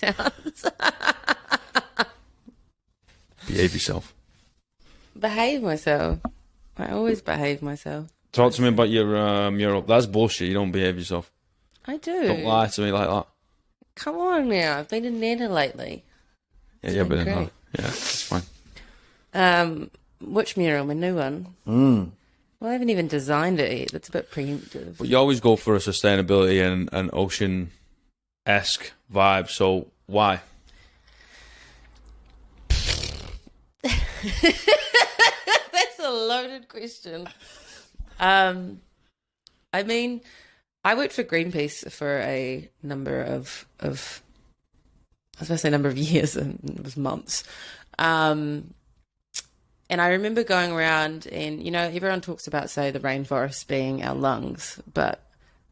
sounds. Behave yourself. Behave myself. I always behave myself. Talk to me about your. That's bullshit. You don't behave yourself. I do. Don't lie to me like that. Come on now. I've been in Nana lately. Yeah, you've been in that. Yeah, it's fine. Which mural? My new one? Well, I haven't even designed it yet. That's a bit preemptive. But you always go for a sustainability and ocean-esque vibe, so why? That's a loaded question. I mean, I worked for Greenpeace for a number of I was going to say number of years, and it was months. And I remember going around and, everyone talks about, say, the rainforest being our lungs, but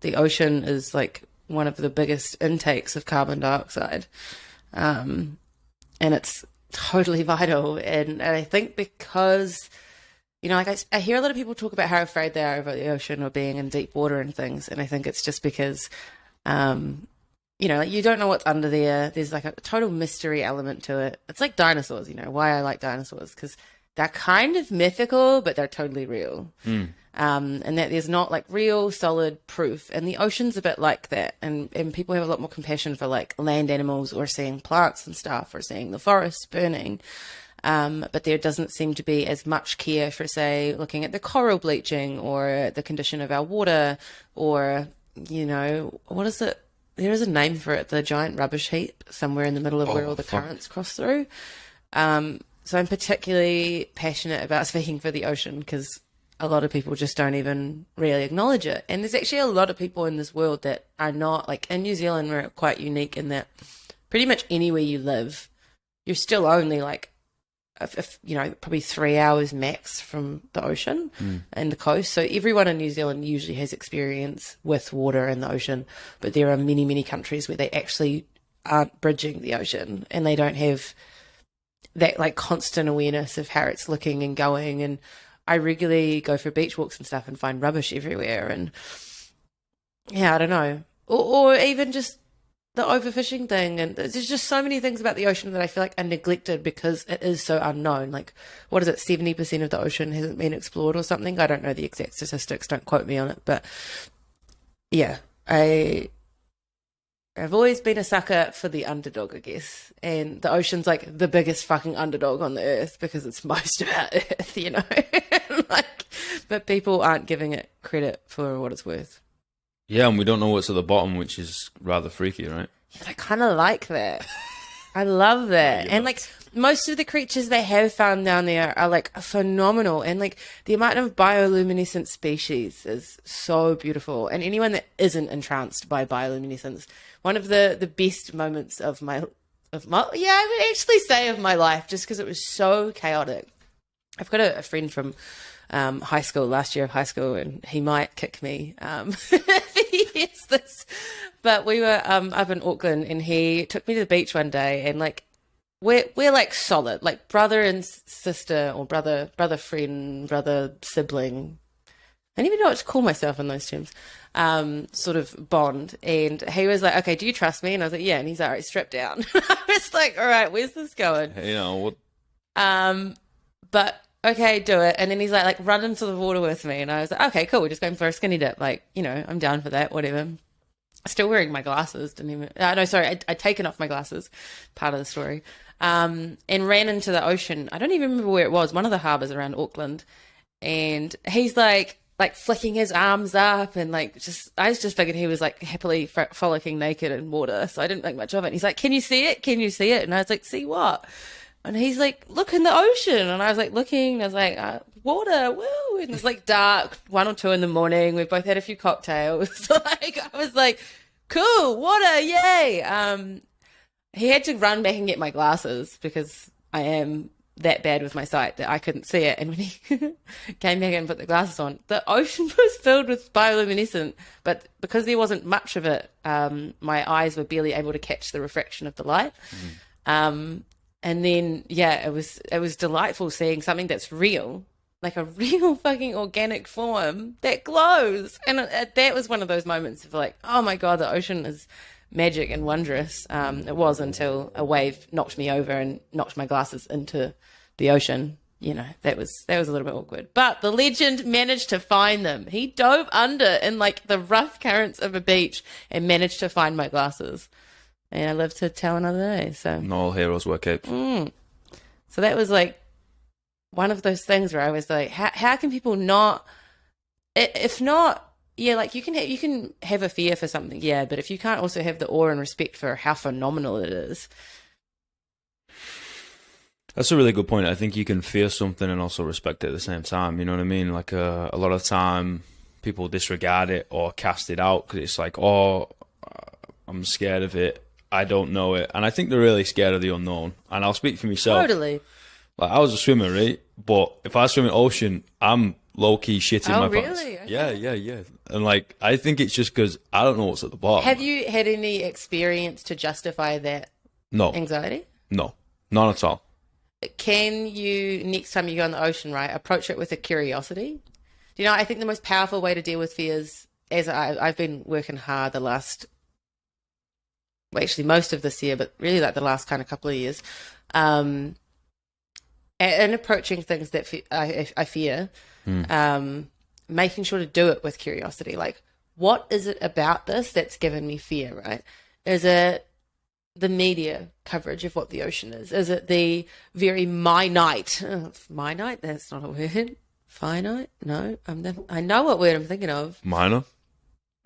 the ocean is like one of the biggest intakes of carbon dioxide. And it's totally vital. And I think because, I hear a lot of people talk about how afraid they are about the ocean or being in deep water and things. And I think it's just because, you don't know what's under there. There's like a total mystery element to it. It's like dinosaurs, why I like dinosaurs, because they're kind of mythical, but they're totally real. And that there's not like real solid proof. And the ocean's a bit like that. And people have a lot more compassion for like land animals or seeing plants and stuff or seeing the forests burning. But there doesn't seem to be as much care for, say, looking at the coral bleaching or the condition of our water or, what is it? There is a name for it, the giant rubbish heap somewhere in the middle of where all the currents cross through. So I'm particularly passionate about speaking for the ocean because a lot of people just don't even really acknowledge it. And there's actually a lot of people in this world that are not, like in New Zealand, we're quite unique in that pretty much anywhere you live, you're still only like, probably 3 hours max from the ocean and the coast. So everyone in New Zealand usually has experience with water and the ocean, but there are many, many countries where they actually aren't bridging the ocean and they don't have that like constant awareness of how it's looking and going. And I regularly go for beach walks and stuff and find rubbish everywhere. And yeah, I don't know. Or even just the overfishing thing. And there's just so many things about the ocean that I feel like are neglected because it is so unknown. Like, what is it? 70% of the ocean hasn't been explored or something. I don't know the exact statistics. Don't quote me on it. But yeah, I've always been a sucker for the underdog, I guess. And the ocean's like the biggest fucking underdog on the earth because it's most about earth, but people aren't giving it credit for what it's worth. Yeah, and we don't know what's at the bottom, which is rather freaky, right? Yeah, I kind of like that. I love that. And like most of the creatures they have found down there are like phenomenal. And like the amount of bioluminescent species is so beautiful. And anyone that isn't entranced by bioluminescence, one of the best moments of my I would actually say of my life, just because it was so chaotic. I've got a friend from high school, last year of high school, and he might kick me if he hears this. But we were up in Auckland, and he took me to the beach one day, and like we're like solid, like brother and sister, or brother friend, brother sibling. I don't even know what to call myself in those terms. Sort of bond. And he was like, "Okay, do you trust me?" And I was like, "Yeah." And he's like, "All right, strap down." I was like, "All right, where's this going?" What? But okay, do it. And then he's like run into the water with me. And I was like, "Okay, cool. We're just going for a skinny dip. Like, I'm down for that. Whatever." Still wearing my glasses. Didn't even. No, sorry. I'd taken off my glasses. Part of the story. And ran into the ocean. I don't even remember where it was. One of the harbours around Auckland. And he's like flicking his arms up and I just figured he was like happily frolicking naked in water. So I didn't think much of it. And he's like, "Can you see it? Can you see it?" And I was like, "See what?" And he's like, "Look in the ocean." And I was like looking, and I was like, "Water, woo." And it's like dark, 1 or 2 in the morning. We've both had a few cocktails. I was like, "Cool, water, yay." He had to run back and get my glasses because I am that bad with my sight that I couldn't see it. And when he came back and put the glasses on, the ocean was filled with bioluminescent, but because there wasn't much of it, my eyes were barely able to catch the refraction of the light. And then, yeah, it was delightful seeing something that's real, like a real fucking organic form that glows. And that was one of those moments of like, oh my God, the ocean is magic and wondrous. It was until a wave knocked me over and knocked my glasses into the ocean. You know, that was a little bit awkward. But the legend managed to find them. He dove under in like the rough currents of a beach and managed to find my glasses. And I lived to tell another day. So not all heroes wear capes. So that was like one of those things where I was like, how can people not, if not, yeah, like you can have a fear for something, yeah, but if you can't also have the awe and respect for how phenomenal it is. That's a really good point. I think you can fear something and also respect it at the same time. You know what I mean? Like a lot of time people disregard it or cast it out because it's like, oh, I'm scared of it. I don't know it. And I think they're really scared of the unknown. And I'll speak for myself. Totally. Like I was a swimmer, right? But if I swim in the ocean, I'm low-key shitting my pants. Really? Okay. Yeah. And like, I think it's just because I don't know what's at the bottom. Have you had any experience to justify that anxiety? No, none at all. Can you, next time you go in the ocean, right, approach it with a curiosity? Do you know, I think the most powerful way to deal with fears, as I've been working hard the last, well, actually most of this year, but really like the last kind of couple of years, and approaching things that I fear, making sure to do it with curiosity. Like, what is it about this that's given me fear, right? Is it the media coverage of what the ocean is? Is it the very minite? Minite? That's not a word. Finite? No. I know what word I'm thinking of. Minor?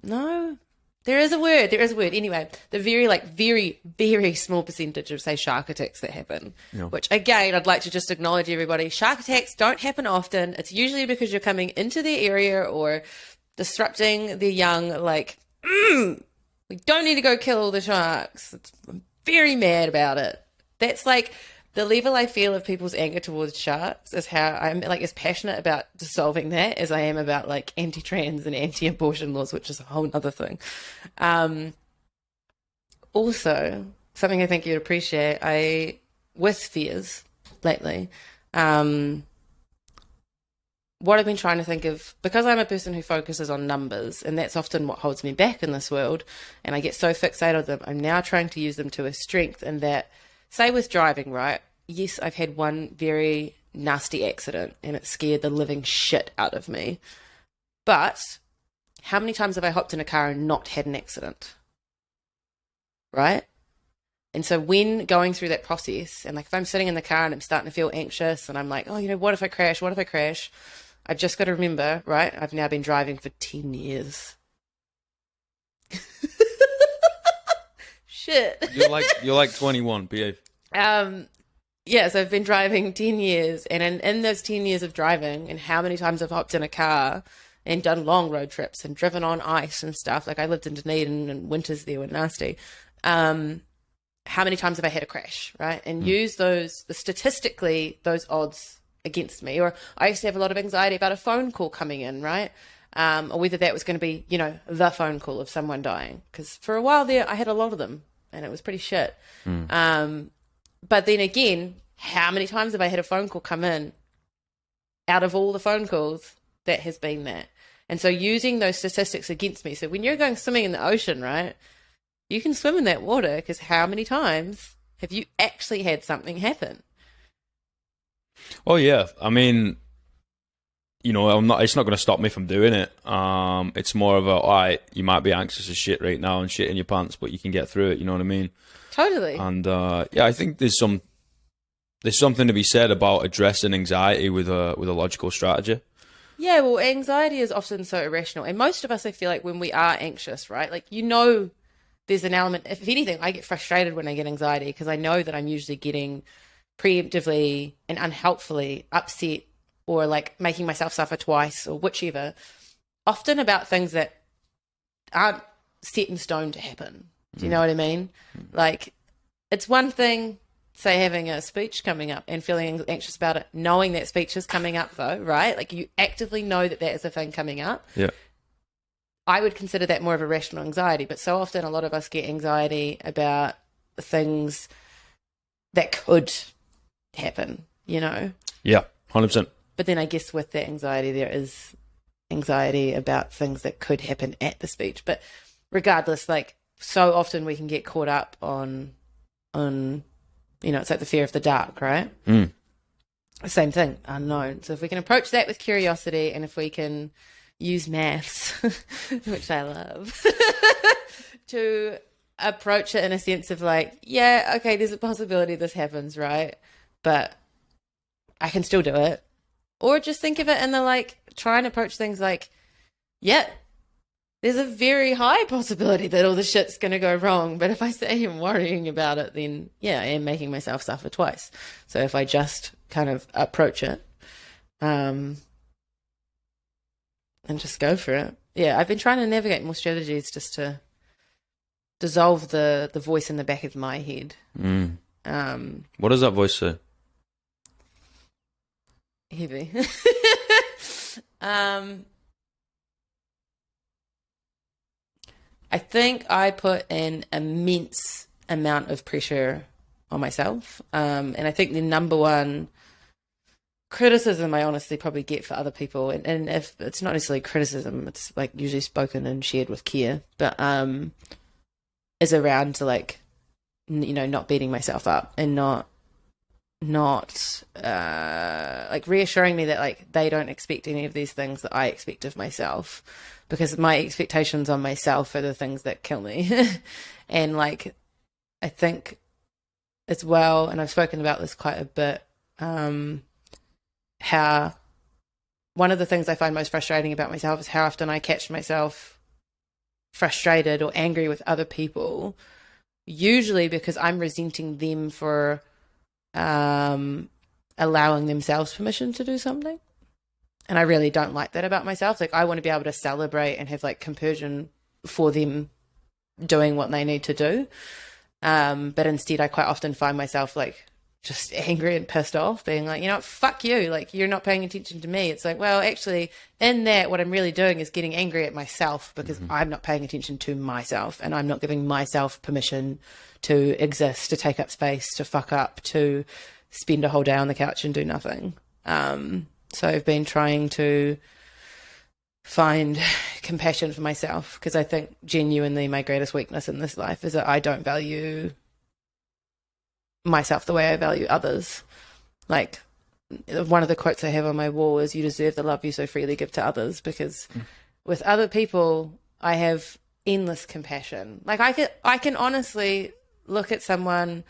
No. There is a word. Anyway, the very, very small percentage of, say, shark attacks that happen, which, again, I'd like to just acknowledge everybody. Shark attacks don't happen often. It's usually because you're coming into their area or disrupting their young, like, we don't need to go kill all the sharks. I'm very mad about it. That's like the level I feel of people's anger towards sharks is how I'm like as passionate about dissolving that as I am about like anti-trans and anti-abortion laws, which is a whole other thing. Also, something I think you'd appreciate, with fears lately, what I've been trying to think of, because I'm a person who focuses on numbers, and that's often what holds me back in this world, and I get so fixated on them, I'm now trying to use them to a strength in that, say with driving, right? Yes, I've had one very nasty accident, and it scared the living shit out of me. But how many times have I hopped in a car and not had an accident? Right? And so when going through that process, and like if I'm sitting in the car and I'm starting to feel anxious, and I'm like, oh, what if I crash? What if I crash? I've just got to remember, right? I've now been driving for 10 years. Shit. You're like 21, behave. Yeah, so I've been driving 10 years, and in those 10 years of driving, and how many times I've hopped in a car and done long road trips and driven on ice and stuff. Like I lived in Dunedin and winters there were nasty. How many times have I had a crash, right? And use statistically those odds against me. Or I used to have a lot of anxiety about a phone call coming in, right? Or whether that was going to be, the phone call of someone dying. Because for a while there, I had a lot of them, and it was pretty shit. But then again, how many times have I had a phone call come in? Out of all the phone calls, that has been that. And so using those statistics against me. So when you're going swimming in the ocean, right, you can swim in that water, because how many times have you actually had something happen? Oh yeah, I mean, it's not going to stop me from doing it. It's more of all right, you might be anxious as shit right now and shit in your pants, but you can get through it. You know what I mean? Totally. And I think there's something to be said about addressing anxiety with a logical strategy. Yeah, well, anxiety is often so irrational, and most of us, I feel like, when we are anxious, right? Like there's an element. If anything, I get frustrated when I get anxiety because I know that I'm usually getting preemptively and unhelpfully upset, or like making myself suffer twice, or whichever, often about things that aren't set in stone to happen. Do you know what I mean? Like, it's one thing, say, having a speech coming up and feeling anxious about it, knowing that speech is coming up though, right? Like, you actively know that is a thing coming up. Yeah. I would consider that more of a rational anxiety, but so often a lot of us get anxiety about things that could happen, Yeah, 100%. But then I guess with that anxiety, there is anxiety about things that could happen at the speech. But regardless, like, so often we can get caught up on, it's like the fear of the dark, right? Same thing, unknown. So if we can approach that with curiosity, and if we can use maths, which I love, to approach it in a sense of like, yeah, okay, there's a possibility this happens, right? But I can still do it. Or just think of it in the like, try and approach things like, yeah, there's a very high possibility that all the shit's going to go wrong. But if I sit here worrying about it, then yeah, I am making myself suffer twice. So if I just kind of approach it, and just go for it. Yeah, I've been trying to navigate more strategies just to dissolve the voice in the back of my head. What does that voice say? Heavy. I think I put an immense amount of pressure on myself. And I think the number one criticism I honestly probably get for other people, and if it's not necessarily criticism, it's like usually spoken and shared with care, but is around to like, not beating myself up and not like reassuring me that like they don't expect any of these things that I expect of myself, because my expectations on myself are the things that kill me. And like, I think as well, and I've spoken about this quite a bit, how one of the things I find most frustrating about myself is how often I catch myself frustrated or angry with other people, usually because I'm resenting them for allowing themselves permission to do something. And I really don't like that about myself. Like, I want to be able to celebrate and have like compersion for them doing what they need to do. But instead I quite often find myself like just angry and pissed off, being like, fuck you, like, you're not paying attention to me. It's like, well, actually in that, what I'm really doing is getting angry at myself because I'm not paying attention to myself, and I'm not giving myself permission to exist, to take up space, to fuck up, to spend a whole day on the couch and do nothing. So I've been trying to find compassion for myself, because I think genuinely my greatest weakness in this life is that I don't value myself the way I value others. Like, one of the quotes I have on my wall is, "You deserve the love you so freely give to others," because with other people I have endless compassion. Like, I can honestly look at someone,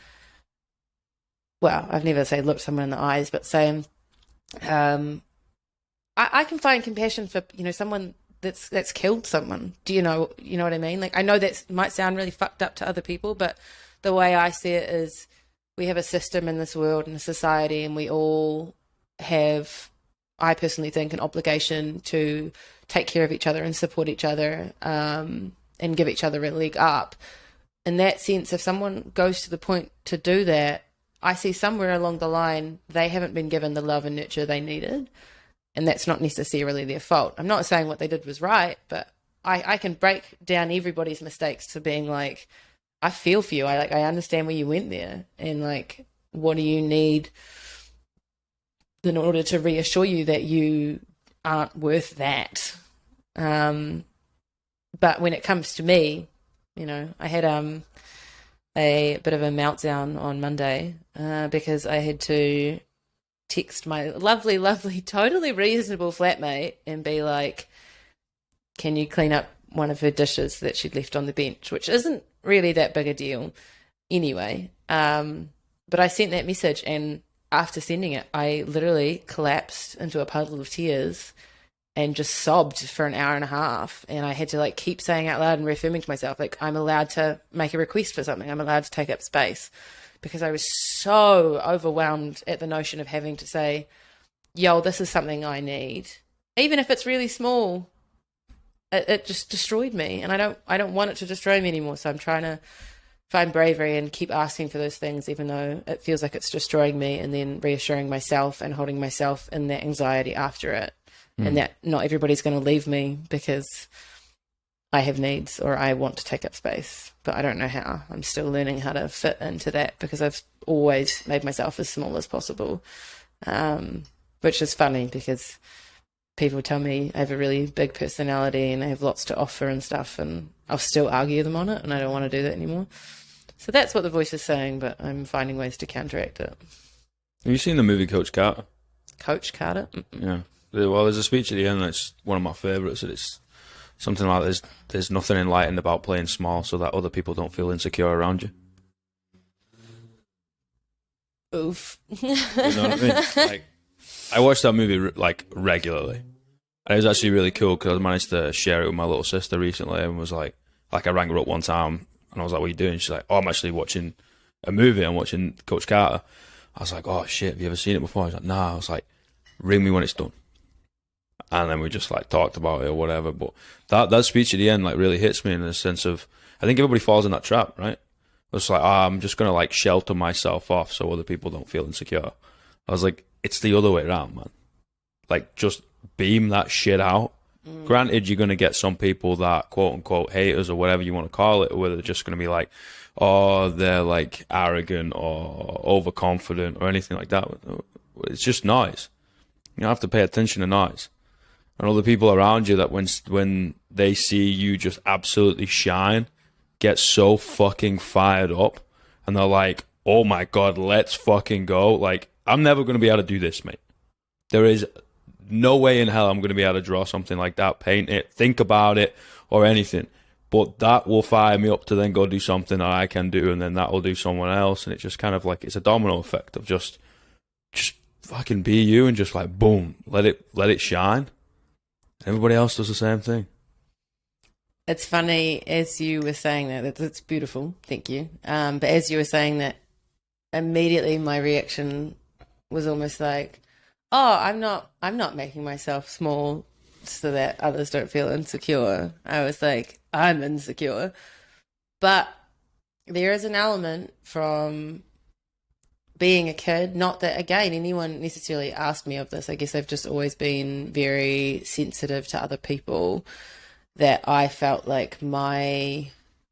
well, I've never say look someone in the eyes, but say I can find compassion for someone that's killed someone. Do you know what I mean? Like, I know that might sound really fucked up to other people, but the way I see it is, we have a system in this world and a society, and we all have, I personally think, an obligation to take care of each other and support each other, and give each other a leg up. In that sense, if someone goes to the point to do that, I see somewhere along the line they haven't been given the love and nurture they needed, and that's not necessarily their fault. I'm not saying what they did was right, but I can break down everybody's mistakes to being like, I feel for you. I understand where you went there, and like, what do you need in order to reassure you that you aren't worth that? But when it comes to me, I had a bit of a meltdown on Monday because I had to text my lovely, lovely, totally reasonable flatmate and be like, can you clean up one of her dishes that she'd left on the bench, which isn't really that big a deal anyway. But I sent that message, and after sending it, I literally collapsed into a puddle of tears and just sobbed for an hour and a half. And I had to like keep saying out loud and reaffirming to myself, like, I'm allowed to make a request for something. I'm allowed to take up space, because I was so overwhelmed at the notion of having to say, yo, this is something I need. Even if it's really small, it just destroyed me, and I don't want it to destroy me anymore. So I'm trying to find bravery and keep asking for those things, even though it feels like it's destroying me, and then reassuring myself and holding myself in that anxiety after it, and that not everybody's going to leave me because I have needs or I want to take up space, but I don't know how. I'm still learning how to fit into that, because I've always made myself as small as possible, which is funny because people tell me I have a really big personality and I have lots to offer and stuff, and I'll still argue them on it, and I don't want to do that anymore. So that's what the voice is saying, but I'm finding ways to counteract it. Have you seen the movie Coach Carter? Coach Carter? Yeah. Well, there's a speech at the end that's one of my favourites, and it's something like there's nothing enlightened about playing small so that other people don't feel insecure around you. Oof. You know what I mean? Like, I watch that movie like regularly. And it was actually really cool because I managed to share it with my little sister recently, and was like I rang her up one time and I was like, "What are you doing?" She's like, "Oh, I'm actually watching a movie. I'm watching Coach Carter." I was like, "Oh shit, have you ever seen it before?" She's like, "Nah." I was like, "Ring me when it's done." And then we just like talked about it or whatever. But that speech at the end like really hits me in the sense of, I think everybody falls in that trap, right? It's like, I'm just gonna like shelter myself off so other people don't feel insecure. I was like, it's the other way around, man. Like, just beam that shit out. Granted, you're gonna get some people that quote unquote haters or whatever you want to call it, where they're just gonna be like, oh, they're like arrogant or overconfident or anything like that. It's just noise. You don't have to pay attention to noise. And all the people around you that when they see you just absolutely shine, get so fucking fired up, and they're like, oh my God, let's fucking go. Like, I'm never going to be able to do this, mate. There is no way in hell I'm going to be able to draw something like that, paint it, think about it, or anything. But that will fire me up to then go do something that I can do, and then that will do someone else. And it's just kind of like, it's a domino effect of just fucking be you, and just like, boom, let it shine. Everybody else does the same thing. It's funny, as you were saying that's beautiful, thank you. But as you were saying that, immediately my reaction was almost like, oh, I'm not making myself small so that others don't feel insecure. I was like, I'm insecure. But there is an element from being a kid, not that, again, anyone necessarily asked me of this. I guess I've just always been very sensitive to other people, that I felt like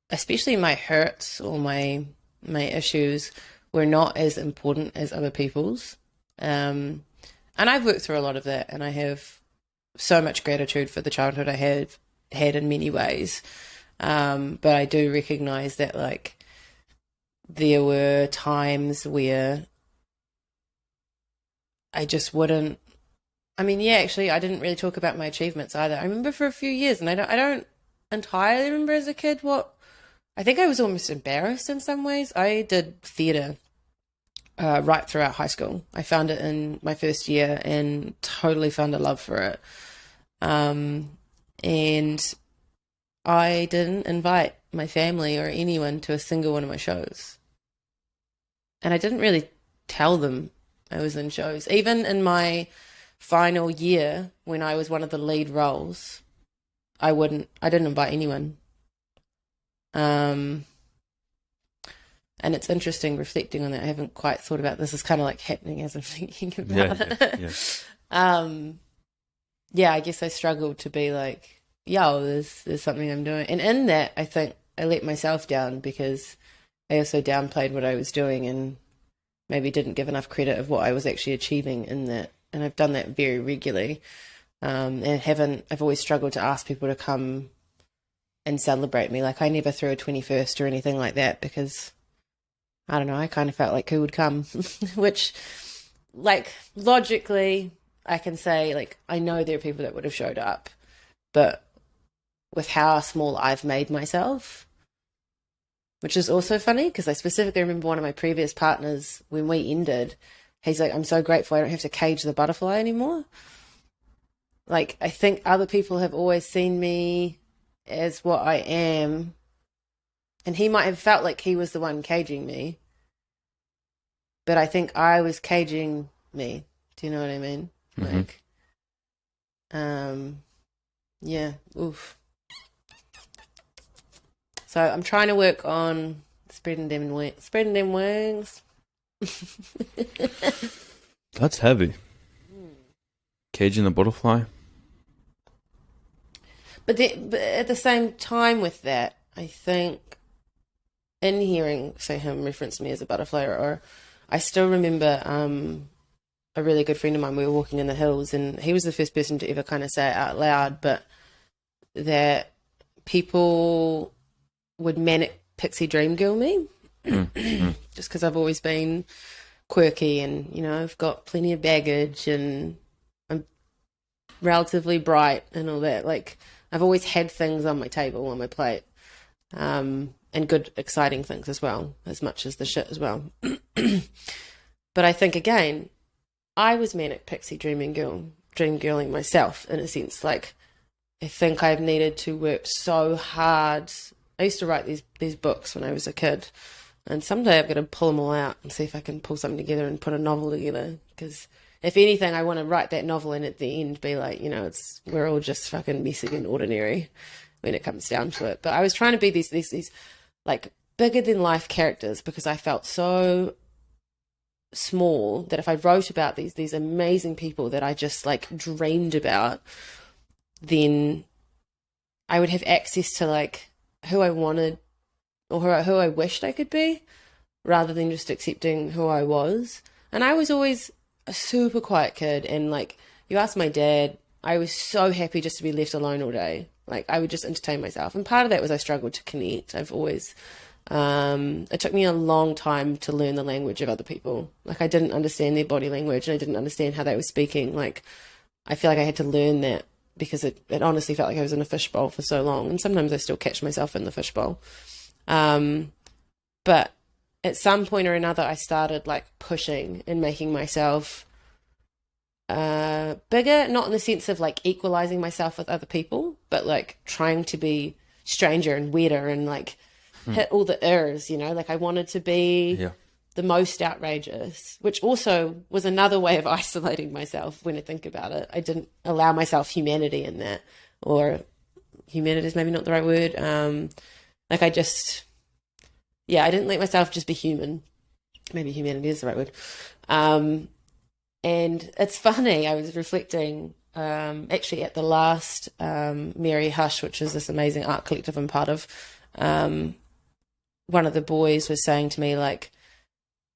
especially my hurts or my issues were not as important as other people's. And I've worked through a lot of that, and I have so much gratitude for the childhood I had in many ways. But I do recognize that, like, there were times where I just wouldn't. I mean, yeah, actually, I didn't really talk about my achievements either. I remember for a few years, and I don't entirely remember as a kid what. I think I was almost embarrassed in some ways. I did theatre right throughout high school. I found it in my first year and totally found a love for it. And I didn't invite my family or anyone to a single one of my shows. And I didn't really tell them I was in shows. Even in my final year, when I was one of the lead roles, I didn't invite anyone. And it's interesting reflecting on that. I haven't quite thought about this. It's kind of like happening as I'm thinking about it. Yeah, I guess I struggled to be like, yo, there's something I'm doing. And in that, I think I let myself down because I also downplayed what I was doing and maybe didn't give enough credit of what I was actually achieving in that. And I've done that very regularly. And I've always struggled to ask people to come and celebrate me. Like, I never threw a 21st or anything like that because, I don't know, I kind of felt like who would come, which, like, logically, I can say, like, I know there are people that would have showed up, but with how small I've made myself, which is also funny because I specifically remember one of my previous partners, when we ended, he's like, I'm so grateful I don't have to cage the butterfly anymore. Like, I think other people have always seen me as what I am, and he might have felt like he was the one caging me, but I think I was caging me. Do you know what I mean? Mm-hmm. Like, yeah, oof. So I'm trying to work on spreading them wings. That's heavy. Caging the butterfly. But at the same time with that, I think in hearing, say, him reference me as a butterfly, or I still remember a really good friend of mine, we were walking in the hills, and he was the first person to ever kind of say it out loud, but that people would manic pixie dream girl me. Just because I've always been quirky, and you know, I've got plenty of baggage, and I'm relatively bright and all that. Like, I've always had things on my table, on my plate, and good, exciting things as well, as much as the shit as well. But I think, again, I was manic pixie dream girling myself, in a sense. Like, I think I've needed to work so hard. I used to write these books when I was a kid, and someday I'm going to pull them all out and see if I can pull something together and put a novel together. Because if anything, I want to write that novel and at the end be like, you know, we're all just fucking messy and ordinary when it comes down to it. But I was trying to be these like bigger than life characters, because I felt so small that if I wrote about these amazing people that I just like dreamed about, then I would have access to like who I wanted, or who I wished I could be, rather than just accepting who I was. And I was always a super quiet kid, and like, you ask my dad, I was so happy just to be left alone all day. Like, I would just entertain myself, and part of that was I struggled to connect. I've always it took me a long time to learn the language of other people. Like, I didn't understand their body language, and I didn't understand how they were speaking. Like, I feel like I had to learn that, because it honestly felt like I was in a fishbowl for so long, and sometimes I still catch myself in the fishbowl. But at some point or another, I started like pushing and making myself bigger, not in the sense of like equalizing myself with other people, but like trying to be stranger and weirder and like hit all the errors, you know. Like, I wanted to be the most outrageous, which also was another way of isolating myself when I think about it. I didn't allow myself humanity in that, or humanity is maybe not the right word. Like, I didn't let myself just be human. Maybe humanity is the right word. And it's funny, I was reflecting actually at the last Mary Hush, which is this amazing art collective I'm part of. One of the boys was saying to me, like,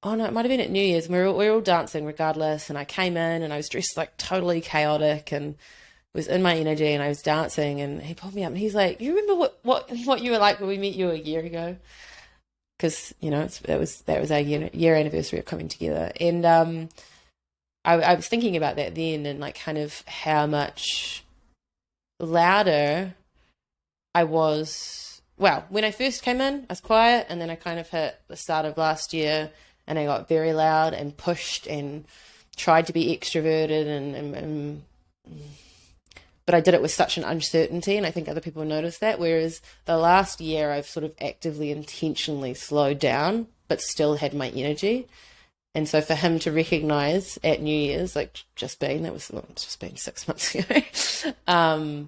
oh no, it might have been at New Year's, and we were all dancing regardless, and I came in and I was dressed like totally chaotic and was in my energy, and I was dancing, and he pulled me up and he's like, you remember what you were like when we met you a year ago? Because, you know, that was our year anniversary of coming together. And I was thinking about that then, and like kind of how much louder I was. Well, when I first came in, I was quiet, and then I kind of hit the start of last year, and I got very loud and pushed and tried to be extroverted, and but I did it with such an uncertainty, and I think other people noticed that. Whereas the last year, I've sort of actively, intentionally slowed down, but still had my energy. And so for him to recognize at New Year's, like just been 6 months ago,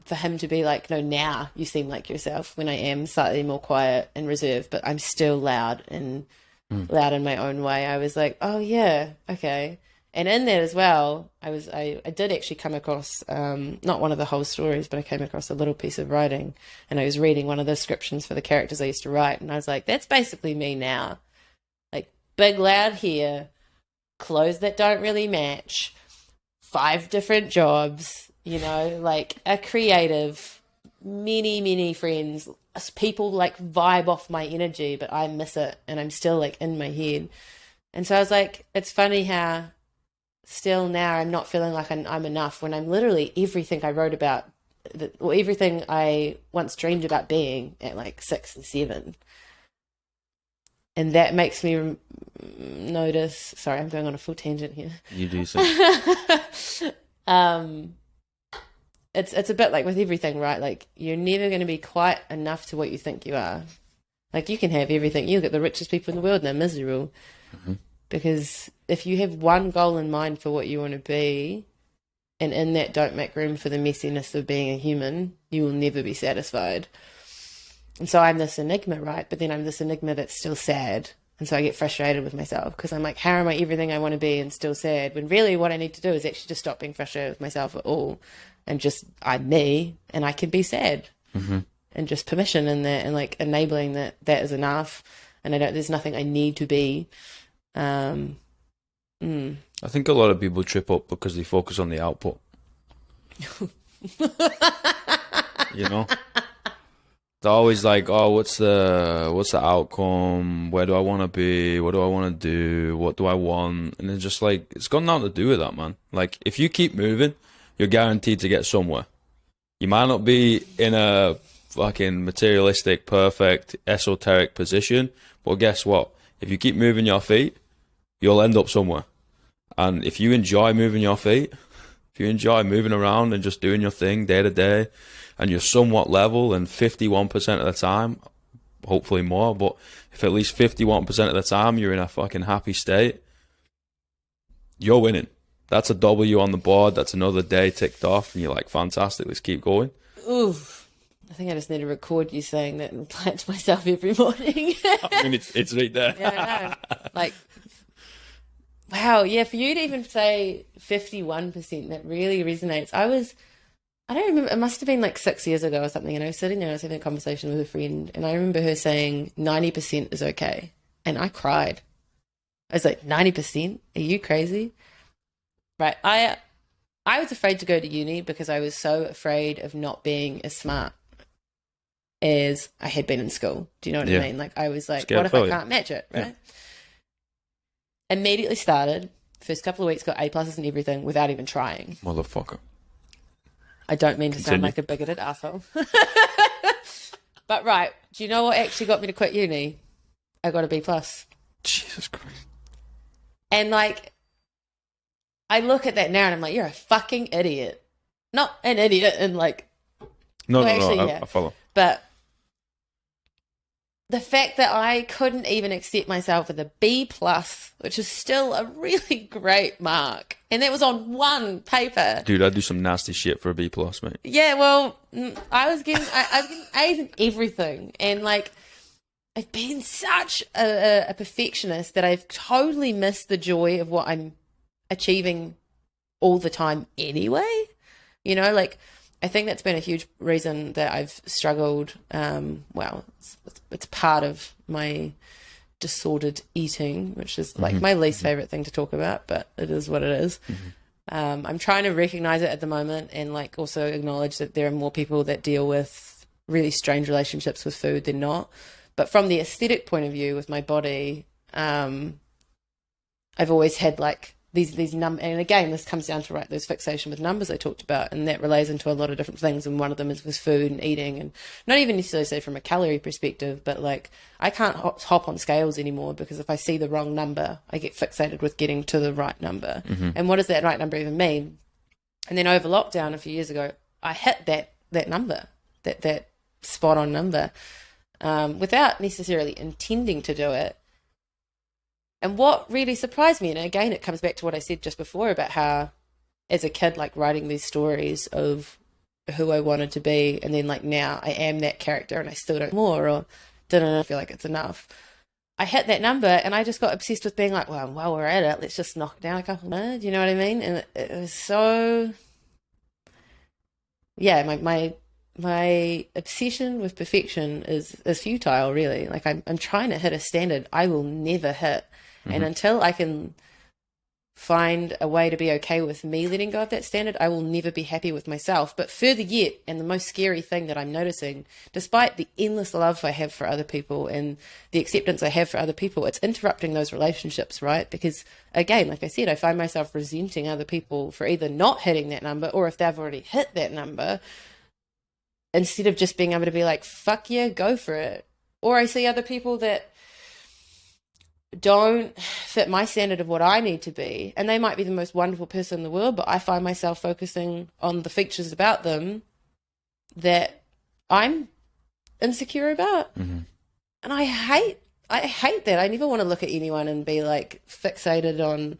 for him to be like, no, now you seem like yourself, when I am slightly more quiet and reserved, but I'm still loud and loud in my own way. I was like, oh yeah, okay. And in that as well, I did actually come across, not one of the whole stories, but I came across a little piece of writing, and I was reading one of the descriptions for the characters I used to write, and I was like, that's basically me now. Like, big loud here, clothes that don't really match, 5 different jobs, you know, like a creative, many friends, people like vibe off my energy, but I miss it, and I'm still like in my head. And so I was like, it's funny how still now I'm not feeling like I'm enough, when I'm literally everything I wrote about, or everything I once dreamed about being at like 6 and 7. And that makes me notice. Sorry, I'm going on a full tangent here. You do so. It's a bit like with everything, right? Like, you're never going to be quite enough to what you think you are. Like, you can have everything. You look at the richest people in the world, and they're miserable. Mm-hmm. Because if you have one goal in mind for what you want to be, and in that don't make room for the messiness of being a human, you will never be satisfied. And so I'm this enigma, right? But then I'm this enigma that's still sad. And so I get frustrated with myself, because I'm like, how am I everything I want to be and still sad? When really what I need to do is actually just stop being frustrated with myself at all, and just, I'm me, and I can be sad. Mm-hmm. And just permission in that, and like enabling that is enough. And there's nothing I need to be. I think a lot of people trip up because they focus on the output. You know? They're always like, oh, what's the outcome? Where do I want to be? What do I want to do? What do I want? And it's just like, it's got nothing to do with that, man. Like, if you keep moving, you're guaranteed to get somewhere. You might not be in a fucking materialistic, perfect, esoteric position, but guess what? If you keep moving your feet, you'll end up somewhere. And if you enjoy moving your feet, if you enjoy moving around and just doing your thing day to day, and you're somewhat level, and 51% of the time, hopefully more, but if at least 51% of the time you're in a fucking happy state, you're winning. That's a W on the board. That's another day ticked off, and you're like, fantastic, let's keep going. Ooh, I think I just need to record you saying that and apply it to myself every morning. I mean, it's right there. Yeah, I know. Like, wow, yeah, for you to even say 51%, that really resonates. I don't remember, it must have been like 6 years ago or something, and I was sitting there and I was having a conversation with a friend, and I remember her saying 90% is okay. And I cried. I was like, 90%? Are you crazy? Right. I was afraid to go to uni because I was so afraid of not being as smart as I had been in school. Do you know what I mean? Like, I was like, what if I can't match it, right? Yeah. Immediately started. First couple of weeks got A+ and everything without even trying. Motherfucker. I don't mean to sound like a bigoted asshole. But right, do you know what actually got me to quit uni? I got a B+. Jesus Christ. And like, I look at that now and I'm like, you're a fucking idiot. Not an idiot and like... No, I follow. But the fact that I couldn't even accept myself with a B+, which is still a really great mark, and that was on one paper. Dude, I'd do some nasty shit for a B+, mate. Yeah, well, I was getting A's in everything, and like, I've been such a perfectionist that I've totally missed the joy of what I'm achieving all the time anyway. You know, like, I think that's been a huge reason that I've struggled. Well, it's part of my disordered eating, which is like my least favorite thing to talk about, but it is what it is. I'm trying to recognize it at the moment, and like also acknowledge that there are more people that deal with really strange relationships with food than not. But from the aesthetic point of view with my body, I've always had like these numbers, and again, this comes down to those fixation with numbers I talked about, and that relays into a lot of different things, and one of them is with food and eating, and not even necessarily say from a calorie perspective, but like, I can't hop on scales anymore because if I see the wrong number, I get fixated with getting to the right number. And what does that right number even mean? And then over lockdown a few years ago, I hit that number, that spot on number, without necessarily intending to do it. And what really surprised me, and again, it comes back to what I said just before about how, as a kid, like writing these stories of who I wanted to be, and then like now I am that character and I still don't more, or didn't feel like it's enough. I hit that number and I just got obsessed with being like, well, while we're at it, let's just knock it down a couple minutes. You know what I mean? And it was so, yeah, my obsession with perfection is futile, really. Like, I'm trying to hit a standard I will never hit. And until I can find a way to be okay with me letting go of that standard, I will never be happy with myself. But further yet, and the most scary thing that I'm noticing, despite the endless love I have for other people and the acceptance I have for other people, it's interrupting those relationships, right? Because again, like I said, I find myself resenting other people for either not hitting that number, or if they've already hit that number, instead of just being able to be like, fuck yeah, go for it. Or I see other people that don't fit my standard of what I need to be, and they might be the most wonderful person in the world, but I find myself focusing on the features about them that I'm insecure about. And I hate that. I never want to look at anyone and be like fixated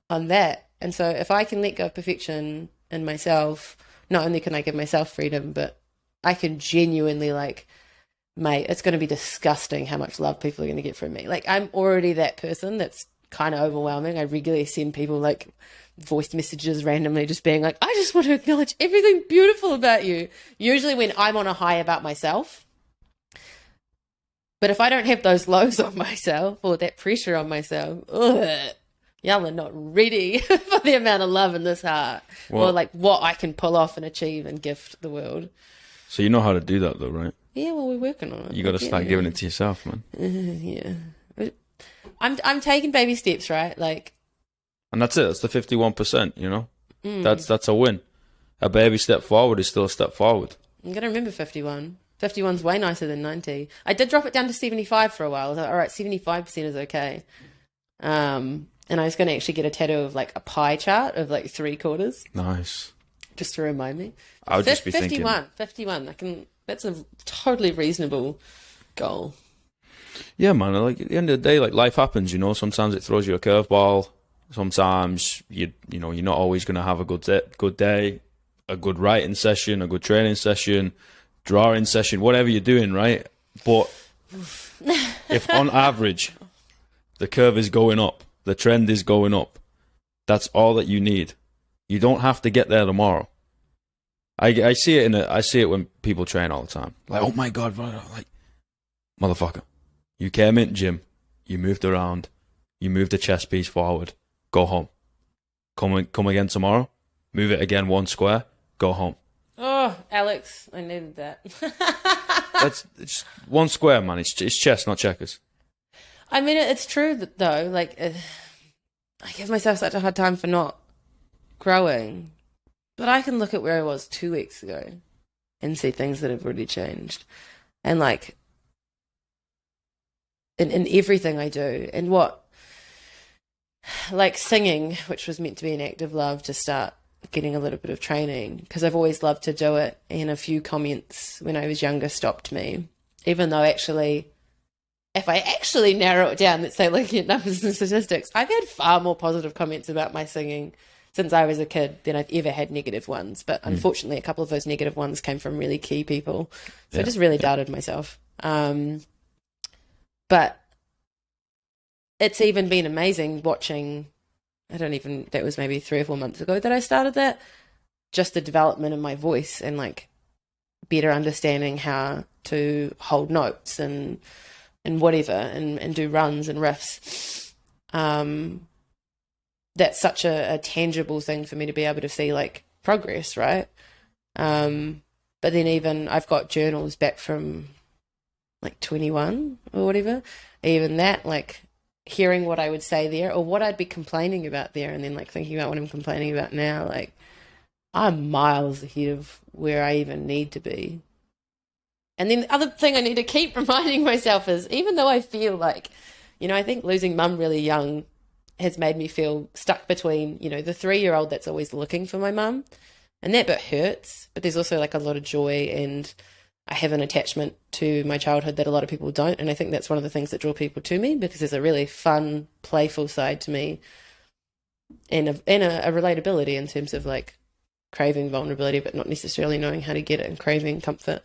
on that. And so if I can let go of perfection in myself, not only can I give myself freedom, but I can genuinely, like, mate, it's going to be disgusting how much love people are going to get from me. Like, I'm already that person that's kind of overwhelming. I regularly send people like voice messages randomly, just being like, I just want to acknowledge everything beautiful about you. Usually when I'm on a high about myself. But if I don't have those lows on myself or that pressure on myself, Y'all are not ready for the amount of love in this heart, or like what I can pull off and achieve and gift the world. So you know how to do that, though, right? Yeah, well, we're working on it. You got to start giving it to yourself, man. Yeah, I'm taking baby steps, right? Like, and that's it. That's the 51%. You know, that's a win. A baby step forward is still a step forward. I'm gonna remember 51. 51's way nicer than 90. I did drop it down to 75 for a while. I was like, all right, 75% is okay. And I was going to actually get a tattoo of like a pie chart of like 3/4. Nice. Just to remind me. I would just be 51, thinking. 51. That's a totally reasonable goal. Yeah, man. Like at the end of the day, like life happens, you know. Sometimes it throws you a curveball. Sometimes you know you're not always going to have a good day, a good writing session, a good training session, drawing session, whatever you're doing, right? But if on average the curve is going up, the trend is going up, that's all that you need. You don't have to get there tomorrow. I see it I see it when people train all the time. Like, oh my God, like, motherfucker, you came in gym, you moved around, you moved the chest piece forward, go home. Come again tomorrow, move it again 1 square, go home. Oh, Alex, I needed that. It's 1 square, man. It's chess, not checkers. I mean, it's true though. Like, I give myself such a hard time for not growing, but I can look at where I was 2 weeks ago and see things that have already changed, and like in everything I do, and like singing, which was meant to be an act of love, to start getting a little bit of training because I've always loved to do it. And a few comments when I was younger stopped me, even though actually, if I actually narrow it down, let's say looking at numbers and statistics, I've had far more positive comments about my singing since I was a kid than I've ever had negative ones. But unfortunately, a couple of those negative ones came from really key people. So I just really doubted myself. But it's even been amazing watching, that was maybe 3 or 4 months ago that I started that, just the development in my voice and like better understanding how to hold notes and whatever, and do runs and riffs. That's such a tangible thing for me to be able to see like progress, right? But then even I've got journals back from like 21 or whatever, even that, like hearing what I would say there or what I'd be complaining about there, and then like thinking about what I'm complaining about now, like I'm miles ahead of where I even need to be. And then the other thing I need to keep reminding myself is, even though I feel like, you know, I think losing mum really young has made me feel stuck between, you know, the 3-year-old that's always looking for my mum, and that bit hurts, but there's also like a lot of joy, and I have an attachment to my childhood that a lot of people don't, and I think that's one of the things that draw people to me, because there's a really fun, playful side to me, and a relatability in terms of like craving vulnerability but not necessarily knowing how to get it, and craving comfort.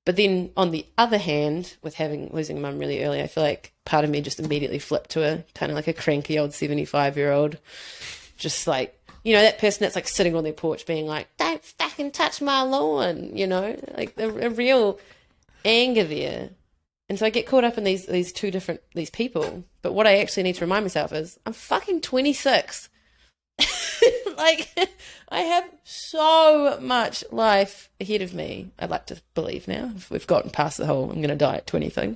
But then on the other hand, with losing mum really early, I feel like part of me just immediately flipped to a kind of like a cranky old 75-year-old, just like, you know, that person that's like sitting on their porch being like, don't fucking touch my lawn, you know, like a real anger there. And so I get caught up in these people. But what I actually need to remind myself is I'm fucking 26. Like, I have so much life ahead of me. I'd like to believe now. If we've gotten past the whole I'm going to die at 20 thing.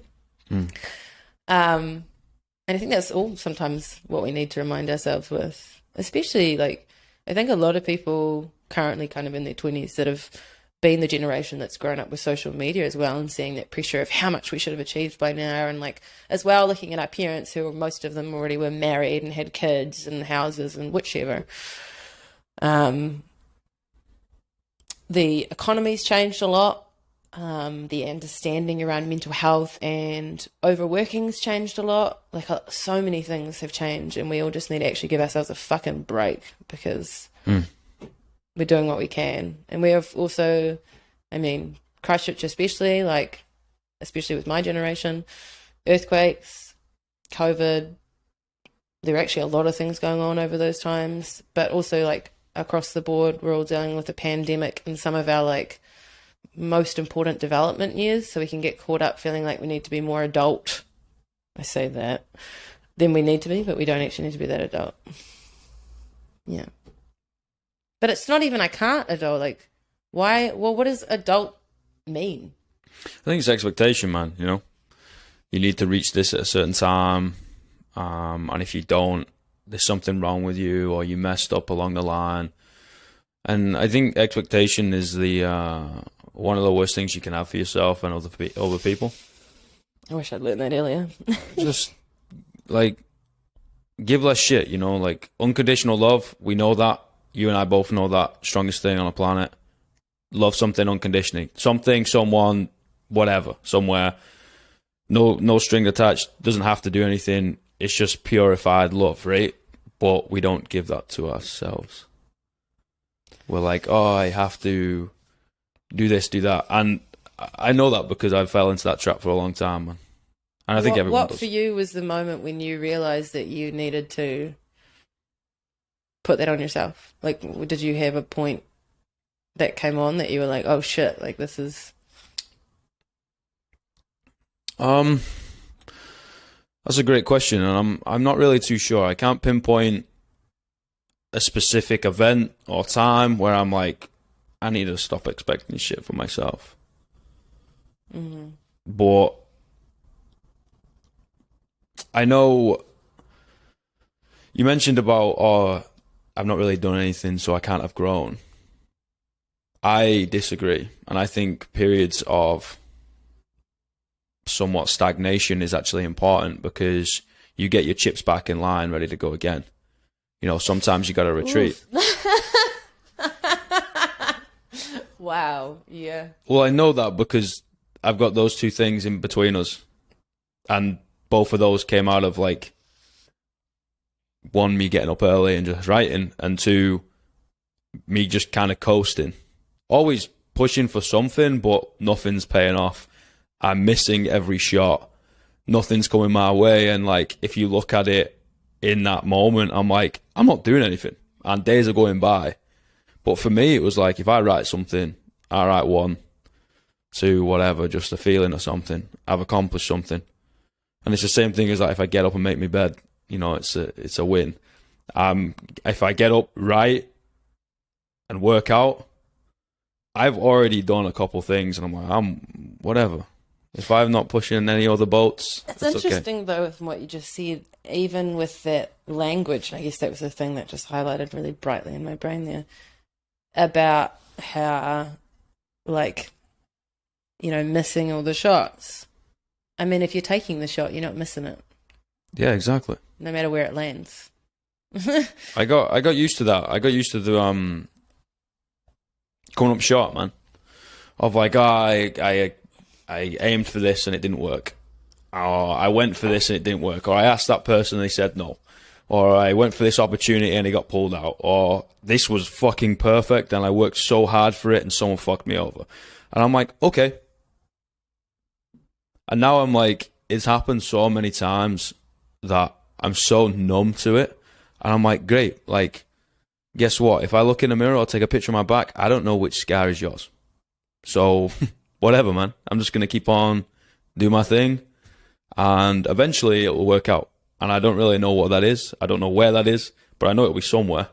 And I think that's all sometimes what we need to remind ourselves with, especially like, I think a lot of people currently kind of in their 20s that have been the generation that's grown up with social media as well, and seeing that pressure of how much we should have achieved by now, and like as well looking at our parents who most of them already were married and had kids and houses and whichever. The economy's changed a lot. The understanding around mental health and overworking's changed a lot. Like so many things have changed, and we all just need to actually give ourselves a fucking break, because we're doing what we can. And we have also, I mean, Christchurch especially with my generation, earthquakes, COVID, there are actually a lot of things going on over those times, but also like across the board, we're all dealing with a pandemic in some of our like most important development years, so we can get caught up feeling like we need to be more adult. I say that. then we need to be, but we don't actually need to be that adult. Yeah. But it's not even I can't adult. Like, why? Well, what does adult mean? I think it's expectation, man. You know, you need to reach this at a certain time, and if you don't, there's something wrong with you, or you messed up along the line. And I think expectation is the one of the worst things you can have for yourself and other people. I wish I'd learned that earlier. Just like give less shit, you know, like unconditional love. We know that. You and I both know that. Strongest thing on the planet. Love something unconditionally. Something, someone, whatever, somewhere. No string attached. Doesn't have to do anything. It's just purified love, right? But we don't give that to ourselves. We're like, oh, I have to do this, do that. And I know that because I fell into that trap for a long time, man. And I think everyone does. What for you was the moment when you realized that you needed to put that on yourself? Like, did you have a point that came on that you were like, oh shit, like this is... That's a great question, and I'm not really too sure. I can't pinpoint a specific event or time where I'm like, I need to stop expecting shit for myself. Mm-hmm. But I know you mentioned about, oh, I've not really done anything, so I can't have grown. I disagree, and I think periods of somewhat stagnation is actually important because you get your chips back in line, ready to go again. You know, sometimes you got to retreat. Wow, yeah. Well, I know that because I've got those two things in between us, and both of those came out of like, one, me getting up early and just writing, and two, me just kind of coasting. Always pushing for something, but nothing's paying off. I'm missing every shot. Nothing's coming my way. And like, if you look at it in that moment, I'm like, I'm not doing anything. And days are going by. But for me, it was like, if I write something, I write 1, 2, whatever, just a feeling or something. I've accomplished something. And it's the same thing as like, if I get up and make my bed, you know, it's a win. If I get up right and work out, I've already done a couple things, and I'm like, whatever. If I'm not pushing any other boats, it's interesting okay. Though, from what you just said, even with that language, I guess that was the thing that just highlighted really brightly in my brain there, about how, like, you know, missing all the shots. I mean, if you're taking the shot, you're not missing it. Yeah, exactly. No matter where it lands. I got used to that. I got used to the coming up short, man. Of like, I aimed for this and it didn't work. Or I went for this and it didn't work. Or I asked that person and they said no. Or I went for this opportunity and it got pulled out. Or this was fucking perfect and I worked so hard for it and someone fucked me over. And I'm like, okay. And now I'm like, it's happened so many times that I'm so numb to it. And I'm like, great. Like, guess what? If I look in the mirror or take a picture of my back, I don't know which scar is yours. So, whatever, man. I'm just going to keep on, do my thing, and eventually it will work out. And I don't really know what that is. I don't know where that is, but I know it'll be somewhere.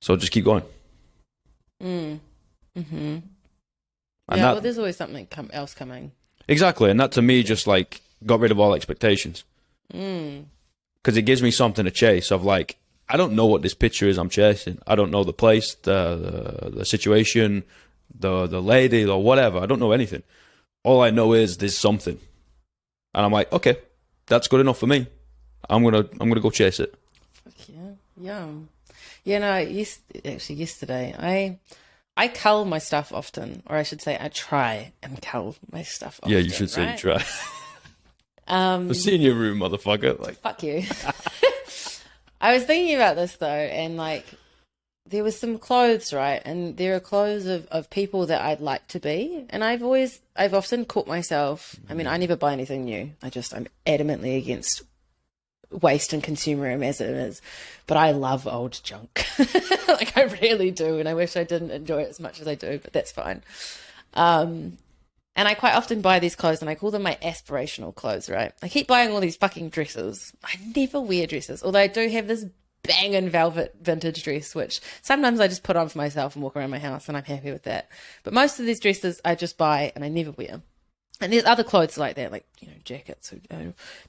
So just keep going. Mm. Mm-hmm. And yeah, well, there's always something else coming. Exactly, and that to me just like got rid of all expectations. Because it gives me something to chase of like, I don't know what this picture is I'm chasing. I don't know the place, the situation, the lady, or whatever. I don't know anything. All I know is there's something. And I'm like, okay, that's good enough for me. I'm gonna go chase it. Fuck yeah. Yum. Yeah, no, actually yesterday, I cull my stuff often, or I should say I try and cull my stuff often. Yeah, you should say you try. I've seen your room, motherfucker. Like, fuck you. I was thinking about this though, and like, there was some clothes, right? And there are clothes of people that I'd like to be, and I've often caught myself. I mean, I never buy anything new. I'm adamantly against waste and consumerism as it is, but I love old junk. Like I really do, and I wish I didn't enjoy it as much as I do, but that's fine. And I quite often buy these clothes and I call them my aspirational clothes, right? I keep buying all these fucking dresses. I never wear dresses, although I do have this banging velvet vintage dress, which sometimes I just put on for myself and walk around my house and I'm happy with that. But most of these dresses I just buy and I never wear. And there's other clothes like that, like, you know, jackets or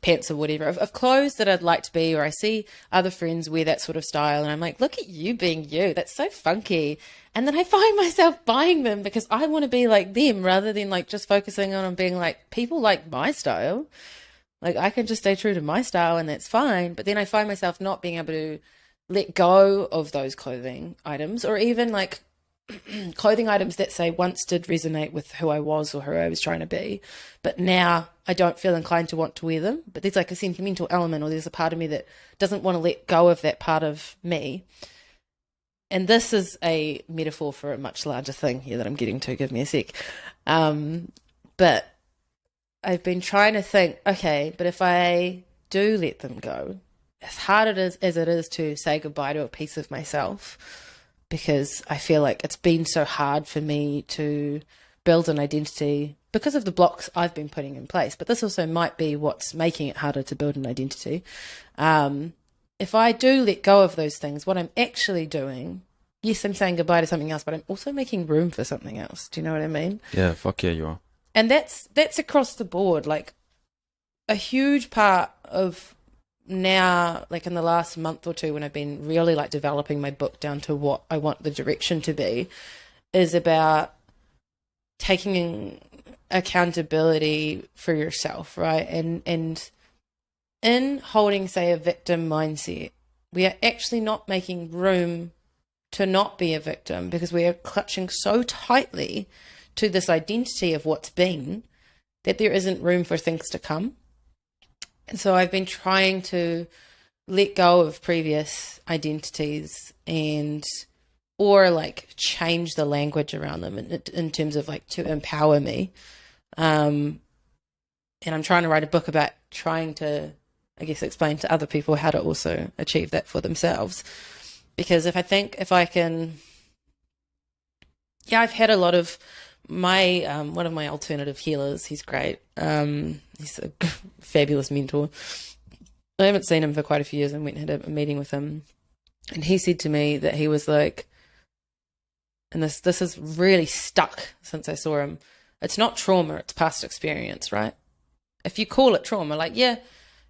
pants or whatever, of clothes that I'd like to be, or I see other friends wear that sort of style and I'm like, look at you being you. That's so funky. And then I find myself buying them because I want to be like them rather than like just focusing on being like, people like my style. Like I can just stay true to my style and that's fine. But then I find myself not being able to let go of those clothing items, or even like clothing items that say once did resonate with who I was or who I was trying to be, but now I don't feel inclined to want to wear them. But there's like a sentimental element, or there's a part of me that doesn't want to let go of that part of me. And this is a metaphor for a much larger thing here that I'm getting to. Give me a sec. But I've been trying to think, okay, but if I do let them go, as hard as it is to say goodbye to a piece of myself, because I feel like it's been so hard for me to build an identity because of the blocks I've been putting in place. But this also might be what's making it harder to build an identity. If I do let go of those things, what I'm actually doing, yes, I'm saying goodbye to something else, but I'm also making room for something else. Do you know what I mean? Yeah, fuck yeah, you are. And that's across the board. Like a huge part of now, like in the last month or two, when I've been really like developing my book down to what I want the direction to be, is about taking accountability for yourself, right? And in holding, say, a victim mindset, we are actually not making room to not be a victim, because we are clutching so tightly to this identity of what's been that there isn't room for things to come. And so I've been trying to let go of previous identities or like change the language around them in terms of like to empower me. And I'm trying to write a book about trying to, I guess, explain to other people how to also achieve that for themselves. Because if I can, I've had a lot of my, one of my alternative healers, he's great. He's a fabulous mentor. I haven't seen him for quite a few years, and went and had a meeting with him. And he said to me that he was like, and this has really stuck since I saw him, it's not trauma, it's past experience, right? If you call it trauma, like, yeah,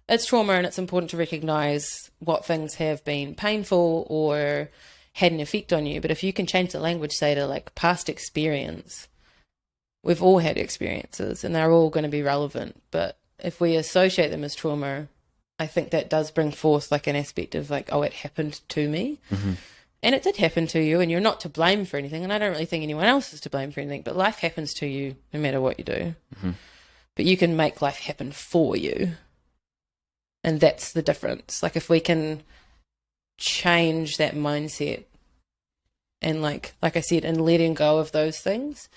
it's trauma, and it's important to recognize what things have been painful or had an effect on you. But if you can change the language, say to like past experience, we've all had experiences and they're all going to be relevant. But if we associate them as trauma, I think that does bring forth like an aspect of like, oh, it happened to me. Mm-hmm. And it did happen to you, and you're not to blame for anything. And I don't really think anyone else is to blame for anything, but life happens to you no matter what you do. Mm-hmm. But you can make life happen for you. And that's the difference. Like if we can change that mindset and like I said, and letting go of those things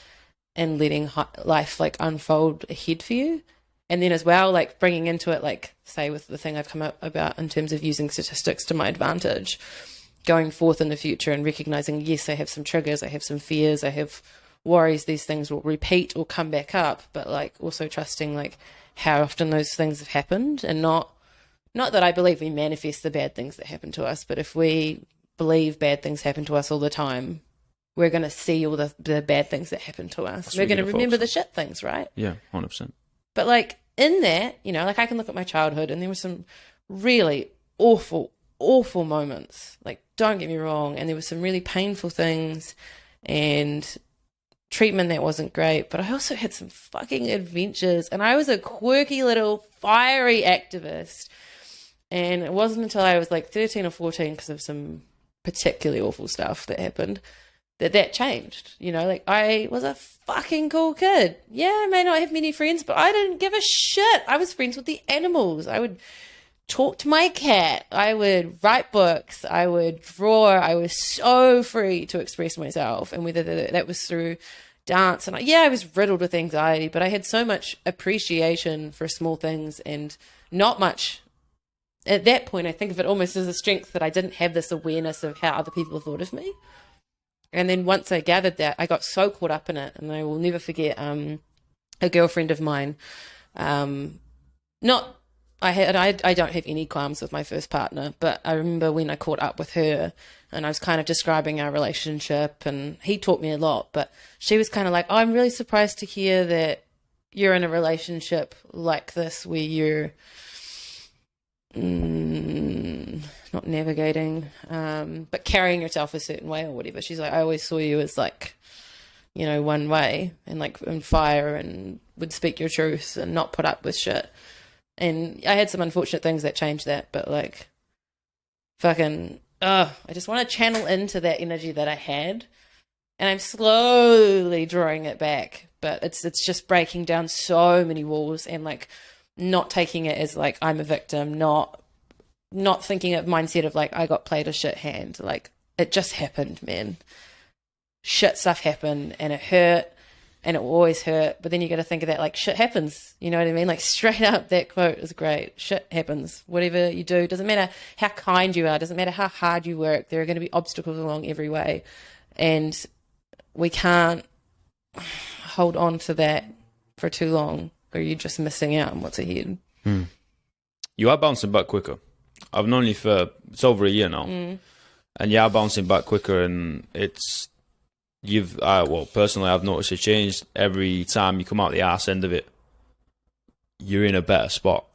and letting life like unfold ahead for you. And then as well, like bringing into it, like say with the thing I've come up about in terms of using statistics to my advantage, going forth in the future and recognizing, yes, I have some triggers, I have some fears, I have worries, these things will repeat or come back up, but like also trusting like how often those things have happened, and not that I believe we manifest the bad things that happen to us, but if we believe bad things happen to us all the time, we're going to see all the bad things that happen to us. We're going to remember the shit things, right? Yeah, 100%. But like in that, you know, like I can look at my childhood and there were some really awful, awful moments. Like, don't get me wrong. And there were some really painful things and treatment that wasn't great. But I also had some fucking adventures, and I was a quirky little fiery activist. And it wasn't until I was like 13 or 14, because of some particularly awful stuff that happened, that changed. You know, like I was a fucking cool kid. Yeah, I may not have many friends, but I didn't give a shit. I was friends with the animals. I would talk to my cat. I would write books. I would draw. I was so free to express myself. And whether that was through dance, and I was riddled with anxiety, but I had so much appreciation for small things and not much. At that point, I think of it almost as a strength that I didn't have this awareness of how other people thought of me. And then once I gathered that, I got so caught up in it. And I will never forget, a girlfriend of mine. Not I don't have any qualms with my first partner, but I remember when I caught up with her and I was kind of describing our relationship, and he taught me a lot, but she was kind of like, oh, I'm really surprised to hear that you're in a relationship like this where you're not navigating, but carrying yourself a certain way or whatever. She's like, I always saw you as like, you know, one way and like on fire and would speak your truth and not put up with shit. And I had some unfortunate things that changed that, but like fucking, I just want to channel into that energy that I had, and I'm slowly drawing it back, but it's just breaking down so many walls and like not taking it as like I'm a victim, not thinking of mindset of like I got played a shit hand. Like it just happened, man. Shit stuff happened and it hurt and it will always hurt, but then you got to think of that like shit happens, you know what I mean? Like straight up, that quote is great. Shit happens. Whatever you do, doesn't matter how kind you are, doesn't matter how hard you work, there are going to be obstacles along every way, and we can't hold on to that for too long, or you're just missing out on what's ahead. You are bouncing back quicker. I've known you for, it's over a year now, and you are bouncing back quicker, and it's, well, personally, I've noticed a change every time you come out the arse end of it. You're in a better spot.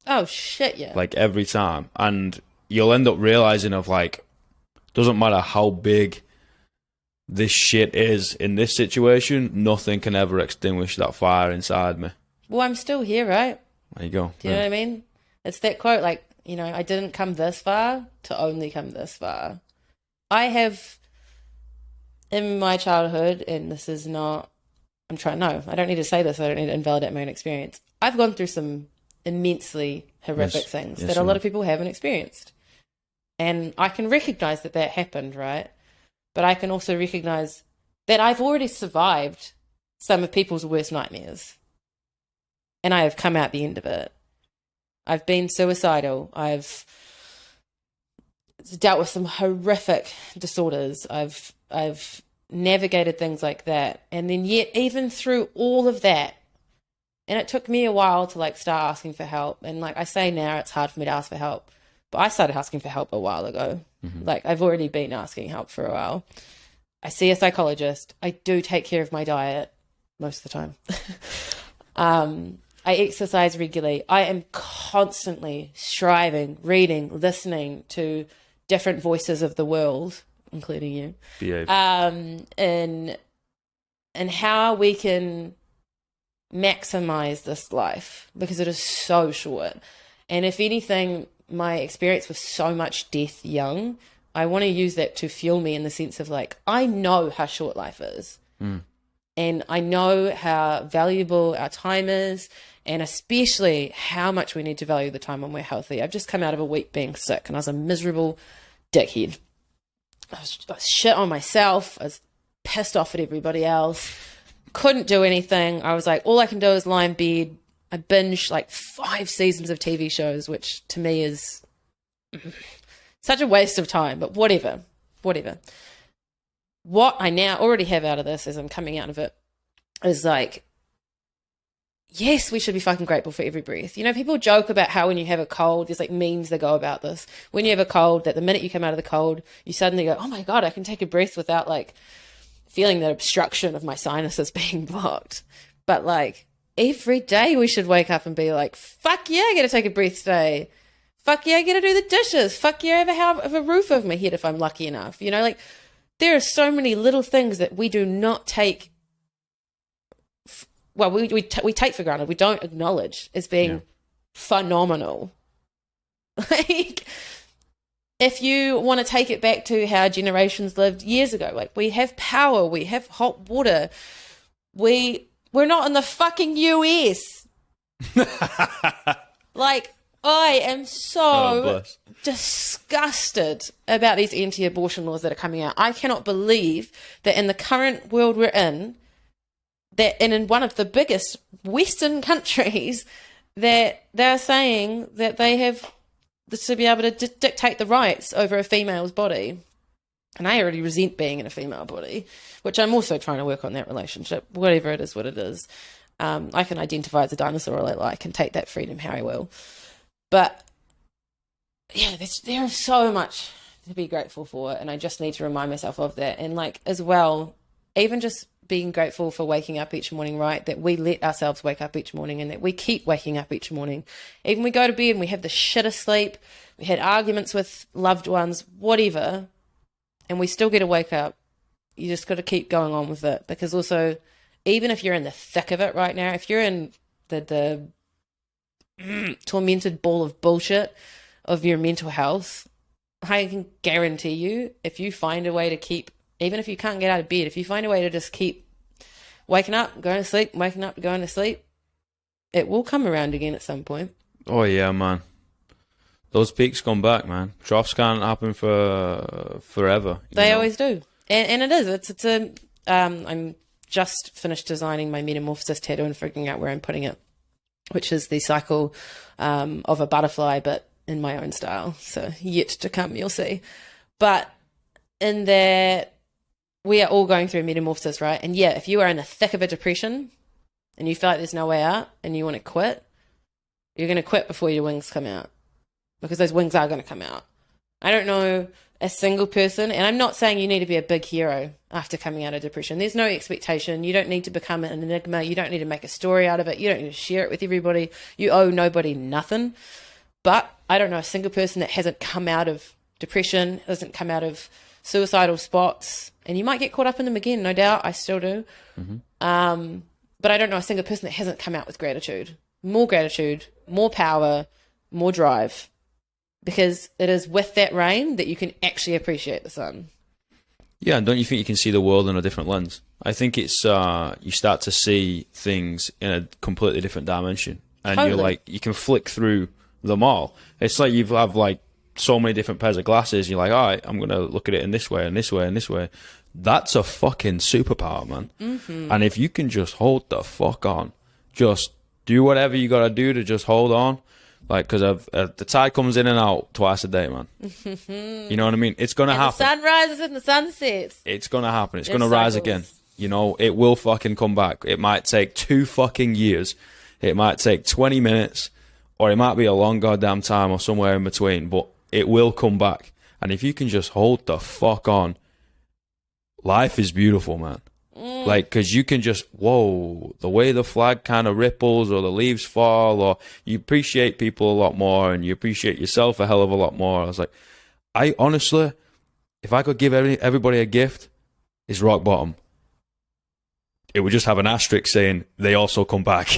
Oh, shit, yeah. Like, every time. And you'll end up realizing of, like, doesn't matter how big this shit is in this situation, nothing can ever extinguish that fire inside me. Well, I'm still here, right? There you go. Do you know what I mean? It's that quote, like, you know, I didn't come this far to only come this far. I have, in my childhood, and this is not, I don't need to say this, I don't need to invalidate my own experience. I've gone through some immensely horrific things that a lot of people haven't experienced. And I can recognize that happened, right? But I can also recognize that I've already survived some of people's worst nightmares. And I have come out the end of it. I've been suicidal. I've dealt with some horrific disorders. I've navigated things like that. And then yet, even through all of that, and it took me a while to like start asking for help. And like I say now, it's hard for me to ask for help. But I started asking for help a while ago. Like I've already been asking help for a while. I see a psychologist. I do take care of my diet most of the time. I exercise regularly. I am constantly striving, reading, listening to different voices of the world, including you. Behave. And how we can maximize this life, because it is so short. And if anything, my experience with so much death young, I want to use that to fuel me in the sense of like, I know how short life is. And I know how valuable our time is, and especially how much we need to value the time when we're healthy. I've just come out of a week being sick, and I was a miserable dickhead. I was shit on myself. I was pissed off at everybody else. Couldn't do anything. I was like, all I can do is lie in bed. I binged like 5 seasons of TV shows, which to me is such a waste of time, but whatever. What I now already have out of this, as I'm coming out of it, is like, yes, we should be fucking grateful for every breath. You know, people joke about how when you have a cold, there's like memes that go about this. When you have a cold, that the minute you come out of the cold, you suddenly go, oh my God, I can take a breath without like feeling the obstruction of my sinuses being blocked. But like every day we should wake up and be like, fuck yeah, I get to take a breath today. Fuck yeah, I get to do the dishes. Fuck yeah, I have a roof over my head if I'm lucky enough. You know, like there are so many little things that we do not take. Well, we take for granted. We don't acknowledge as being phenomenal. Like, if you want to take it back to how generations lived years ago, like we have power, we have hot water, we're not in the fucking US. Like, I am so disgusted about these anti-abortion laws that are coming out. I cannot believe that in the current world we're in, that in one of the biggest Western countries, that they're saying that they have to be able to dictate the rights over a female's body. And I already resent being in a female body, which I'm also trying to work on that relationship, whatever it is, what it is. I can identify as a dinosaur all I like and take that freedom how I will. But yeah, there's so much to be grateful for, and I just need to remind myself of that. And like as well, even just being grateful for waking up each morning, right? That we let ourselves wake up each morning and that we keep waking up each morning. Even we go to bed and we have the shit of sleep, we had arguments with loved ones, whatever, and we still get to wake up. You just got to keep going on with it, because also, even if you're in the thick of it right now, if you're in the tormented ball of bullshit of your mental health, I can guarantee you, if you find a way to keep, even if you can't get out of bed, if you find a way to just keep waking up, going to sleep, waking up, going to sleep, it will come around again at some point. Oh yeah, man. Those peaks come back, man. Troughs can't happen for forever. They always do, and it is. It's a. I'm just finished designing my metamorphosis tattoo and figuring out where I'm putting it, which is the cycle of a butterfly, but in my own style. So yet to come, you'll see. But in there, we are all going through metamorphosis, right? And yeah, if you are in the thick of a depression and you feel like there's no way out and you want to quit, you're going to quit before your wings come out, because those wings are going to come out. I don't know a single person, and I'm not saying you need to be a big hero after coming out of depression. There's no expectation. You don't need to become an enigma. You don't need to make a story out of it. You don't need to share it with everybody. You owe nobody nothing. But I don't know a single person that hasn't come out of depression, hasn't come out of suicidal spots, and you might get caught up in them again, no doubt. I still do. Mm-hmm. But I don't know a single person that hasn't come out with gratitude, more power, more drive, because it is with that rain that you can actually appreciate the sun. Yeah, and don't you think you can see the world in a different lens? I think it's you start to see things in a completely different dimension, and Totally. you're like, you can flick through them all. It's like you have like so many different pairs of glasses. You're like, all right, I'm gonna look at it in this way and this way and this way. That's a fucking superpower, man. Mm-hmm. And if you can just hold the fuck on, just do whatever you gotta do to just hold on. Like, because the tide comes in and out twice a day, man. You know what I mean? It's going to happen. The sun rises and the sun sets. It's going to happen. It's going to rise again. You know, it will fucking come back. It might take 2 fucking years. It might take 20 minutes. Or it might be a long goddamn time or somewhere in between. But it will come back. And if you can just hold the fuck on, life is beautiful, man. Like, because you can just, whoa, the way the flag kind of ripples or the leaves fall, or you appreciate people a lot more and you appreciate yourself a hell of a lot more. I was like, I honestly, if I could give everybody a gift, it's rock bottom. It would just have an asterisk saying they also come back.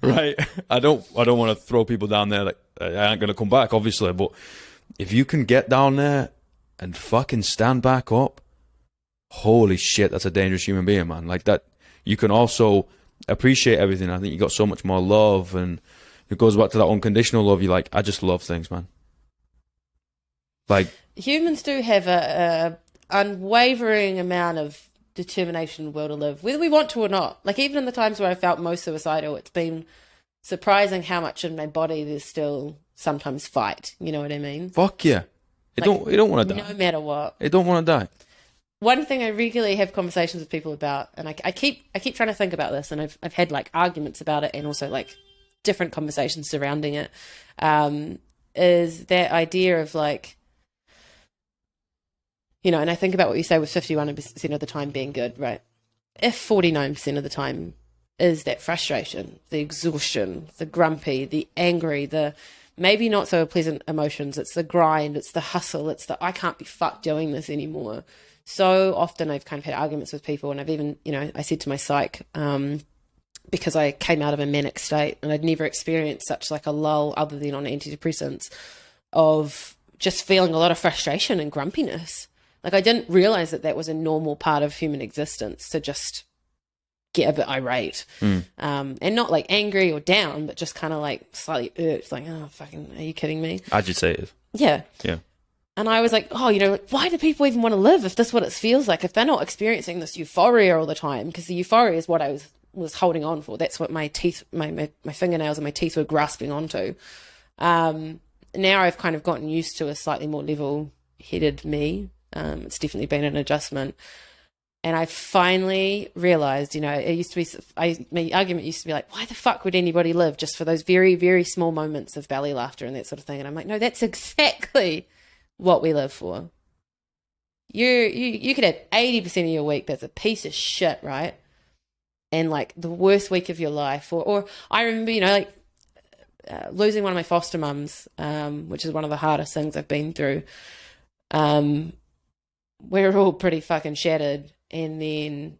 Right? I don't want to throw people down there like, I ain't going to come back, obviously, but if you can get down there and fucking stand back up, holy shit, that's a dangerous human being, man. Like that, you can also appreciate everything. I think you got so much more love, and it goes back to that unconditional love. You're like, I just love things, man. Like, humans do have a unwavering amount of determination in the will to live, whether we want to or not. Like, even in the times where I felt most suicidal, it's been surprising how much in my body there's still sometimes fight. You know what I mean? Fuck yeah. You don't want to die. No matter what. You don't want to die. One thing I regularly have conversations with people about, and I keep trying to think about this, and I've had like arguments about it, and also like different conversations surrounding it, is that idea of like, you know, and I think about what you say with 51% of the time being good, right? If 49% of the time is that frustration, the exhaustion, the grumpy, the angry, the maybe not so pleasant emotions, it's the grind, it's the hustle, it's the I can't be fucked doing this anymore. So often I've kind of had arguments with people, and I've even, you know, I said to my psych, because I came out of a manic state and I'd never experienced such like a lull other than on antidepressants, of just feeling a lot of frustration and grumpiness. Like, I didn't realize that was a normal part of human existence, to just get a bit irate, and not like angry or down, but just kind of like slightly irked, like, oh, fucking, are you kidding me? Agitated. Yeah. Yeah. And I was like, oh, you know, why do people even want to live if this is what it feels like, if they're not experiencing this euphoria all the time? Because the euphoria is what I was holding on for. That's what my teeth, my fingernails and my teeth were grasping onto. Now I've kind of gotten used to a slightly more level-headed me. It's definitely been an adjustment. And I finally realized, it used to be, my argument used to be like, why the fuck would anybody live just for those very, very small moments of belly laughter and that sort of thing? And I'm like, no, that's exactly what we live for. You could have 80% of your week that's a piece of shit, right? And like the worst week of your life. Or I remember, losing one of my foster mums, which is one of the hardest things I've been through. We were all pretty fucking shattered. And then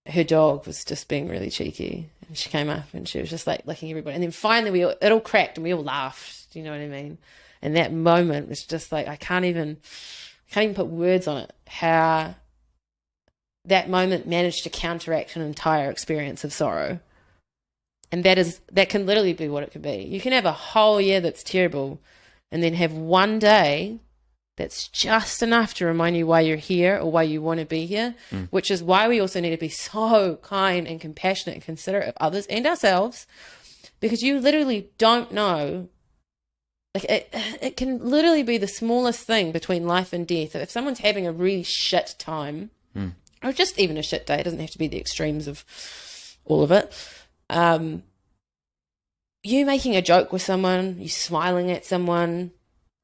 her dog was just being really cheeky. And she came up and she was just like licking everybody. And then finally it all cracked and we all laughed. Do you know what I mean? And that moment was just like, I can't even put words on it. How that moment managed to counteract an entire experience of sorrow. And that can literally be what it could be. You can have a whole year that's terrible and then have one day that's just enough to remind you why you're here or why you want to be here, which is why we also need to be so kind and compassionate and considerate of others and ourselves, because you literally don't know. Like it can literally be the smallest thing between life and death. If someone's having a really shit time or just even a shit day, it doesn't have to be the extremes of all of it. You making a joke with someone, you smiling at someone,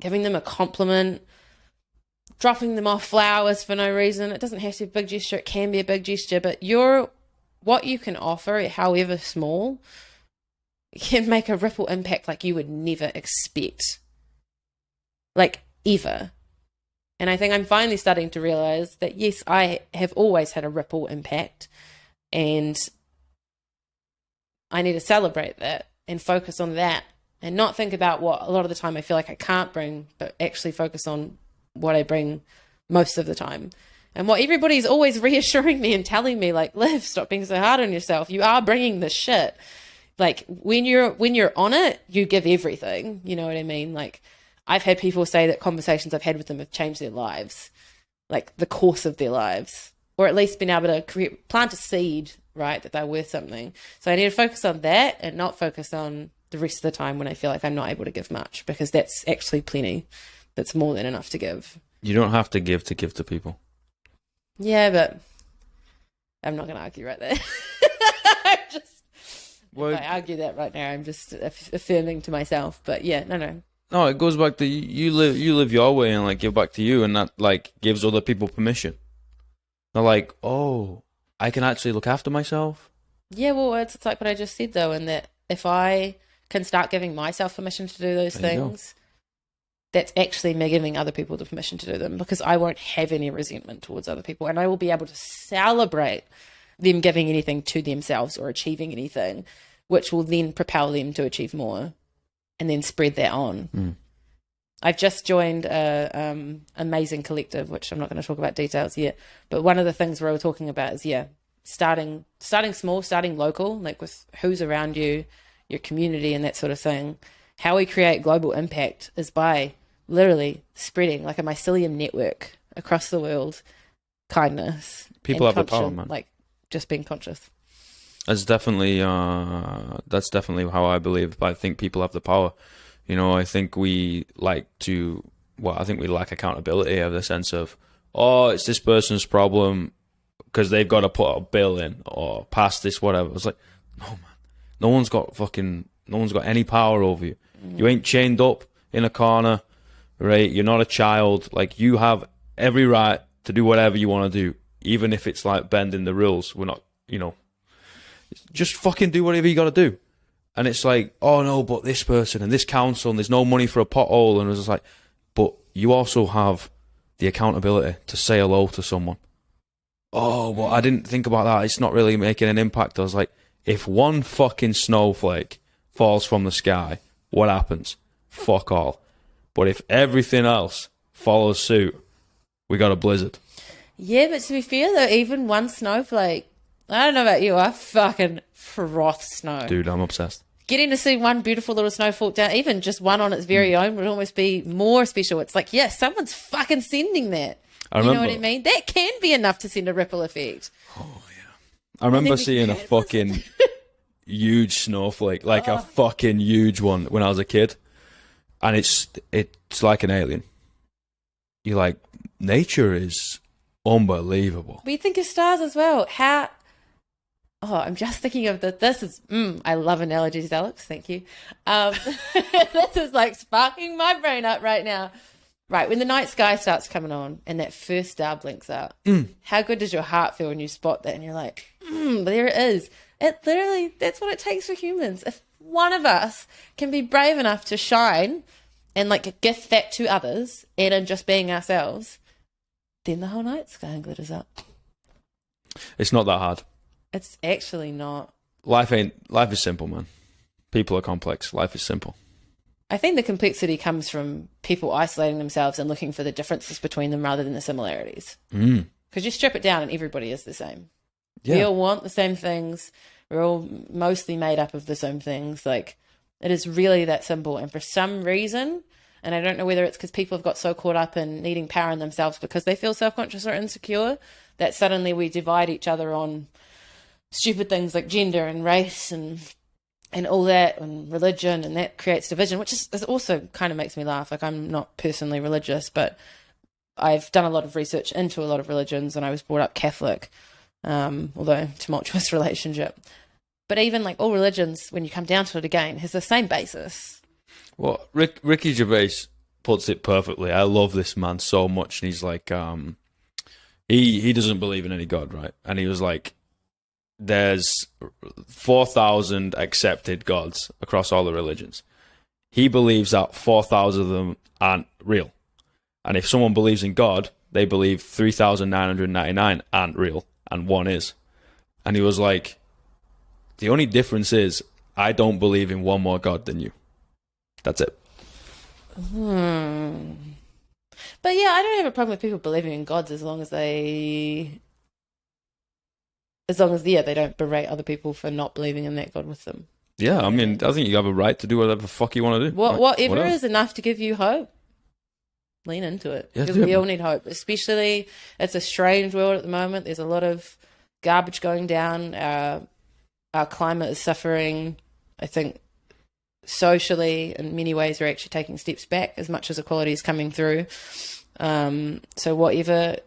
giving them a compliment, dropping them off flowers for no reason. It doesn't have to be a big gesture. It can be a big gesture, but what you can offer, however small, can make a ripple impact like you would never expect. Like, ever. And I think I'm finally starting to realize that, yes, I have always had a ripple impact, and I need to celebrate that and focus on that and not think about what a lot of the time I feel like I can't bring, but actually focus on what I bring most of the time. And what everybody's always reassuring me and telling me, like, Liv, stop being so hard on yourself. You are bringing this shit. Like, when you're on it, you give everything. You know what I mean? Like, I've had people say that conversations I've had with them have changed their lives, like the course of their lives, or at least been able to plant a seed, right, that they're worth something. So I need to focus on that and not focus on the rest of the time when I feel like I'm not able to give much, because that's actually plenty. That's more than enough to give. You don't have to give to people. Yeah, but I'm not going to argue right there. If I argue that right now, I'm just affirming to myself. But yeah, no. No, it goes back to you live your way and like give back to you, and that like gives other people permission. They're like, oh, I can actually look after myself. Yeah, well, it's like what I just said though, in that if I can start giving myself permission to do those things, that's actually me giving other people the permission to do them, because I won't have any resentment towards other people, and I will be able to celebrate them giving anything to themselves or achieving anything, which will then propel them to achieve more and then spread that on. I've just joined a amazing collective, which I'm not going to talk about details yet, but one of the things we're all talking about is, starting small, starting local, like with who's around you, your community and that sort of thing. How we create global impact is by literally spreading like a mycelium network across the world, kindness. People have the power, man. Like just being conscious. That's definitely how I believe. But I think people have the power. I think we lack accountability of the sense of, oh, it's this person's problem because they've got to put a bill in or pass this whatever. It's like, no, man, no one's got any power over you. You ain't chained up in a corner, right? You're not a child. Like, you have every right to do whatever you want to do, even if it's like bending the rules. We're not, just fucking do whatever you got to do. And it's like, oh no, but this person and this council, and there's no money for a pothole. And it was like, but you also have the accountability to say hello to someone. Oh, well, I didn't think about that. It's not really making an impact. I was like, if one fucking snowflake falls from the sky, what happens? Fuck all. But if everything else follows suit, we got a blizzard. Yeah, but to be fair though, even one snowflake, I don't know about you, I fucking froth snow. Dude, I'm obsessed. Getting to see one beautiful little snow fall down, even just one on its very own, would almost be more special. It's like, someone's fucking sending that. You know what I mean? That can be enough to send a ripple effect. Oh, yeah. I remember seeing a fucking huge snowflake, like a fucking huge one when I was a kid. And it's like an alien. You're like, nature is unbelievable. But you think of stars as well. I'm just thinking of this is, I love analogies, Alex. Thank you. This is like sparking my brain up right now. Right, when the night sky starts coming on and that first star blinks out, how good does your heart feel when you spot that and you're like, there it is. It literally, that's what it takes for humans. If one of us can be brave enough to shine and like gift that to others and in just being ourselves, then the whole night sky glitters up. It's not that hard. It's actually not. Life is simple, man. People are complex. Life is simple. I think the complexity comes from people isolating themselves and looking for the differences between them rather than the similarities. Because you strip it down and everybody is the same. Yeah. We all want the same things. We're all mostly made up of the same things. Like, it is really that simple. And for some reason, and I don't know whether it's because people have got so caught up in needing power in themselves because they feel self-conscious or insecure, that suddenly we divide each other on stupid things like gender and race and all that, and religion, and that creates division, which is also kind of makes me laugh. Like, I'm not personally religious, but I've done a lot of research into a lot of religions, and I was brought up Catholic, although tumultuous relationship. But even like all religions, when you come down to it again, has the same basis. Well, Ricky Gervais puts it perfectly. I love this man so much, and he's like, he doesn't believe in any God, right? And he was like, there's 4,000 accepted gods across all the religions. He believes that 4,000 of them aren't real. And if someone believes in God, they believe 3,999 aren't real and one is. And he was like, the only difference is I don't believe in one more God than you. That's it. But yeah, I don't have a problem with people believing in gods as long as they don't berate other people for not believing in that God with them. Yeah, I mean, I think you have a right to do whatever the fuck you want to do. Whatever is enough to give you hope, lean into it. Yeah, because we all need hope. Especially, it's a strange world at the moment. There's a lot of garbage going down. Our climate is suffering. I think socially, in many ways, we're actually taking steps back as much as equality is coming through. So whatever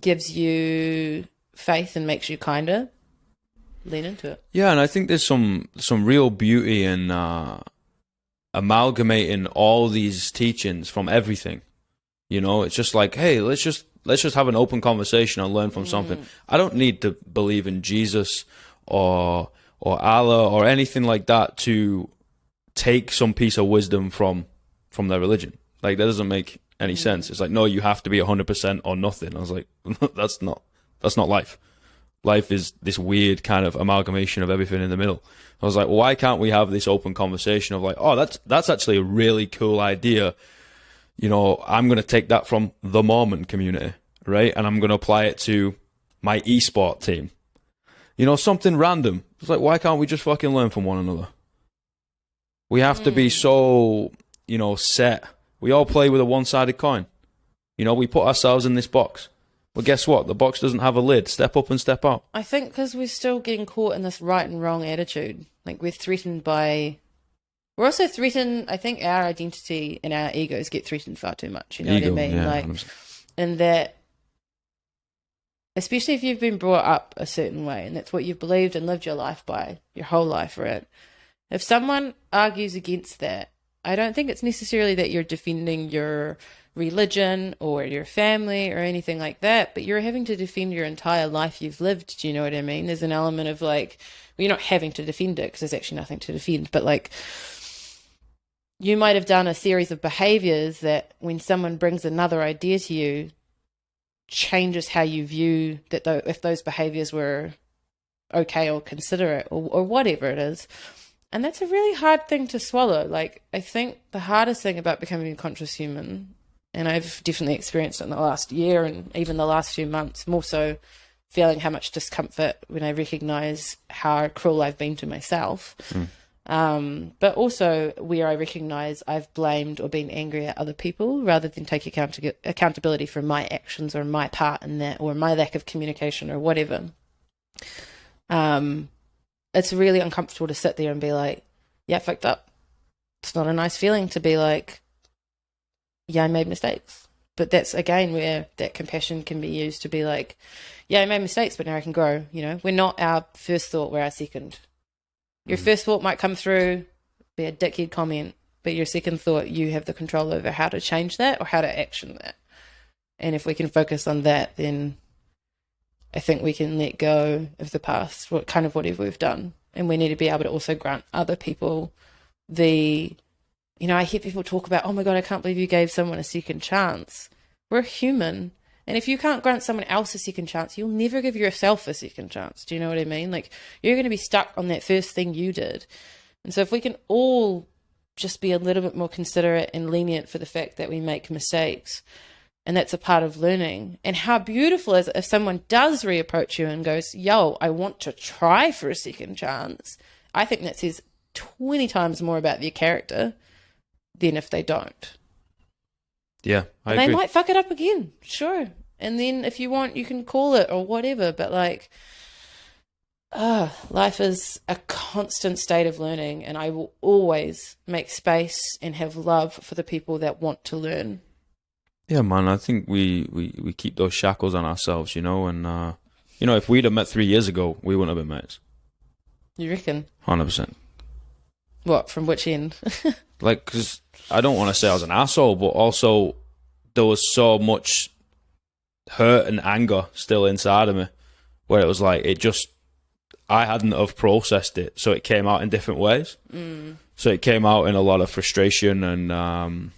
gives you faith and makes you kinder, lean into it. Yeah, and I think there's some real beauty in amalgamating all these teachings from everything. You know, it's just like, hey, let's just have an open conversation and learn from something. I don't need to believe in Jesus or Allah or anything like that to take some piece of wisdom from their religion. Like, that doesn't make any sense. It's like, no, you have to be 100% or nothing. I was like, that's not life. Life is this weird kind of amalgamation of everything in the middle. I was like, well, why can't we have this open conversation of like, oh, that's actually a really cool idea. You know, I'm going to take that from the Mormon community, right? And I'm going to apply it to my esport team. You know, something random. It's like, why can't we just fucking learn from one another? We have to be so, you know, set. We all play with a one-sided coin. You know, we put ourselves in this box. Well, guess what? The box doesn't have a lid. Step up and step out. I think because we're still getting caught in this right and wrong attitude. Like, we're also threatened, I think our identity and our egos get threatened far too much. You know what I mean? Yeah, like, 100%. and that, especially if you've been brought up a certain way and that's what you've believed and lived your life by, your whole life, right? If someone argues against that, I don't think it's necessarily that you're defending your religion or your family or anything like that, but you're having to defend your entire life you've lived. Do you know what I mean? There's an element of like, well, you're not having to defend it because there's actually nothing to defend, but like, you might have done a series of behaviors that when someone brings another idea to you, changes how you view that, though, if those behaviors were okay or considerate or whatever it is. And that's a really hard thing to swallow. Like, I think the hardest thing about becoming a conscious human, and I've definitely experienced it in the last year and even the last few months, more so feeling how much discomfort when I recognize how cruel I've been to myself. But also where I recognize I've blamed or been angry at other people rather than take accountability for my actions or my part in that or my lack of communication or whatever. It's really uncomfortable to sit there and be like, yeah, I fucked up. It's not a nice feeling to be like, yeah, I made mistakes. but that's again where that compassion can be used to be like, yeah, I made mistakes, but now I can grow. You know, we're not our first thought, we're our second. Your first thought might come through, be a dickhead comment, but your second thought, you have the control over how to change that or how to action that. And if we can focus on that, then I think we can let go of the past, whatever we've done. And we need to be able to also grant other people I hear people talk about, oh my God, I can't believe you gave someone a second chance. We're human. And if you can't grant someone else a second chance, you'll never give yourself a second chance. Do you know what I mean? Like, you're going to be stuck on that first thing you did. And so if we can all just be a little bit more considerate and lenient for the fact that we make mistakes, and that's a part of learning. And how beautiful is it if someone does reapproach you and goes, yo, I want to try for a second chance. I think that says 20 times more about their character than if they don't. Yeah, I agree. agree. They might fuck it up again, sure. And then if you want, you can call it or whatever. But like, life is a constant state of learning, and I will always make space and have love for the people that want to learn. Yeah, man, I think we keep those shackles on ourselves, you know, and, if we'd have met 3 years ago, we wouldn't have been mates. You reckon? 100%. What, from which end? Like, because I don't want to say I was an asshole, but also there was so much hurt and anger still inside of me where it was like, I hadn't have processed it, so it came out in different ways. So it came out in a lot of frustration and...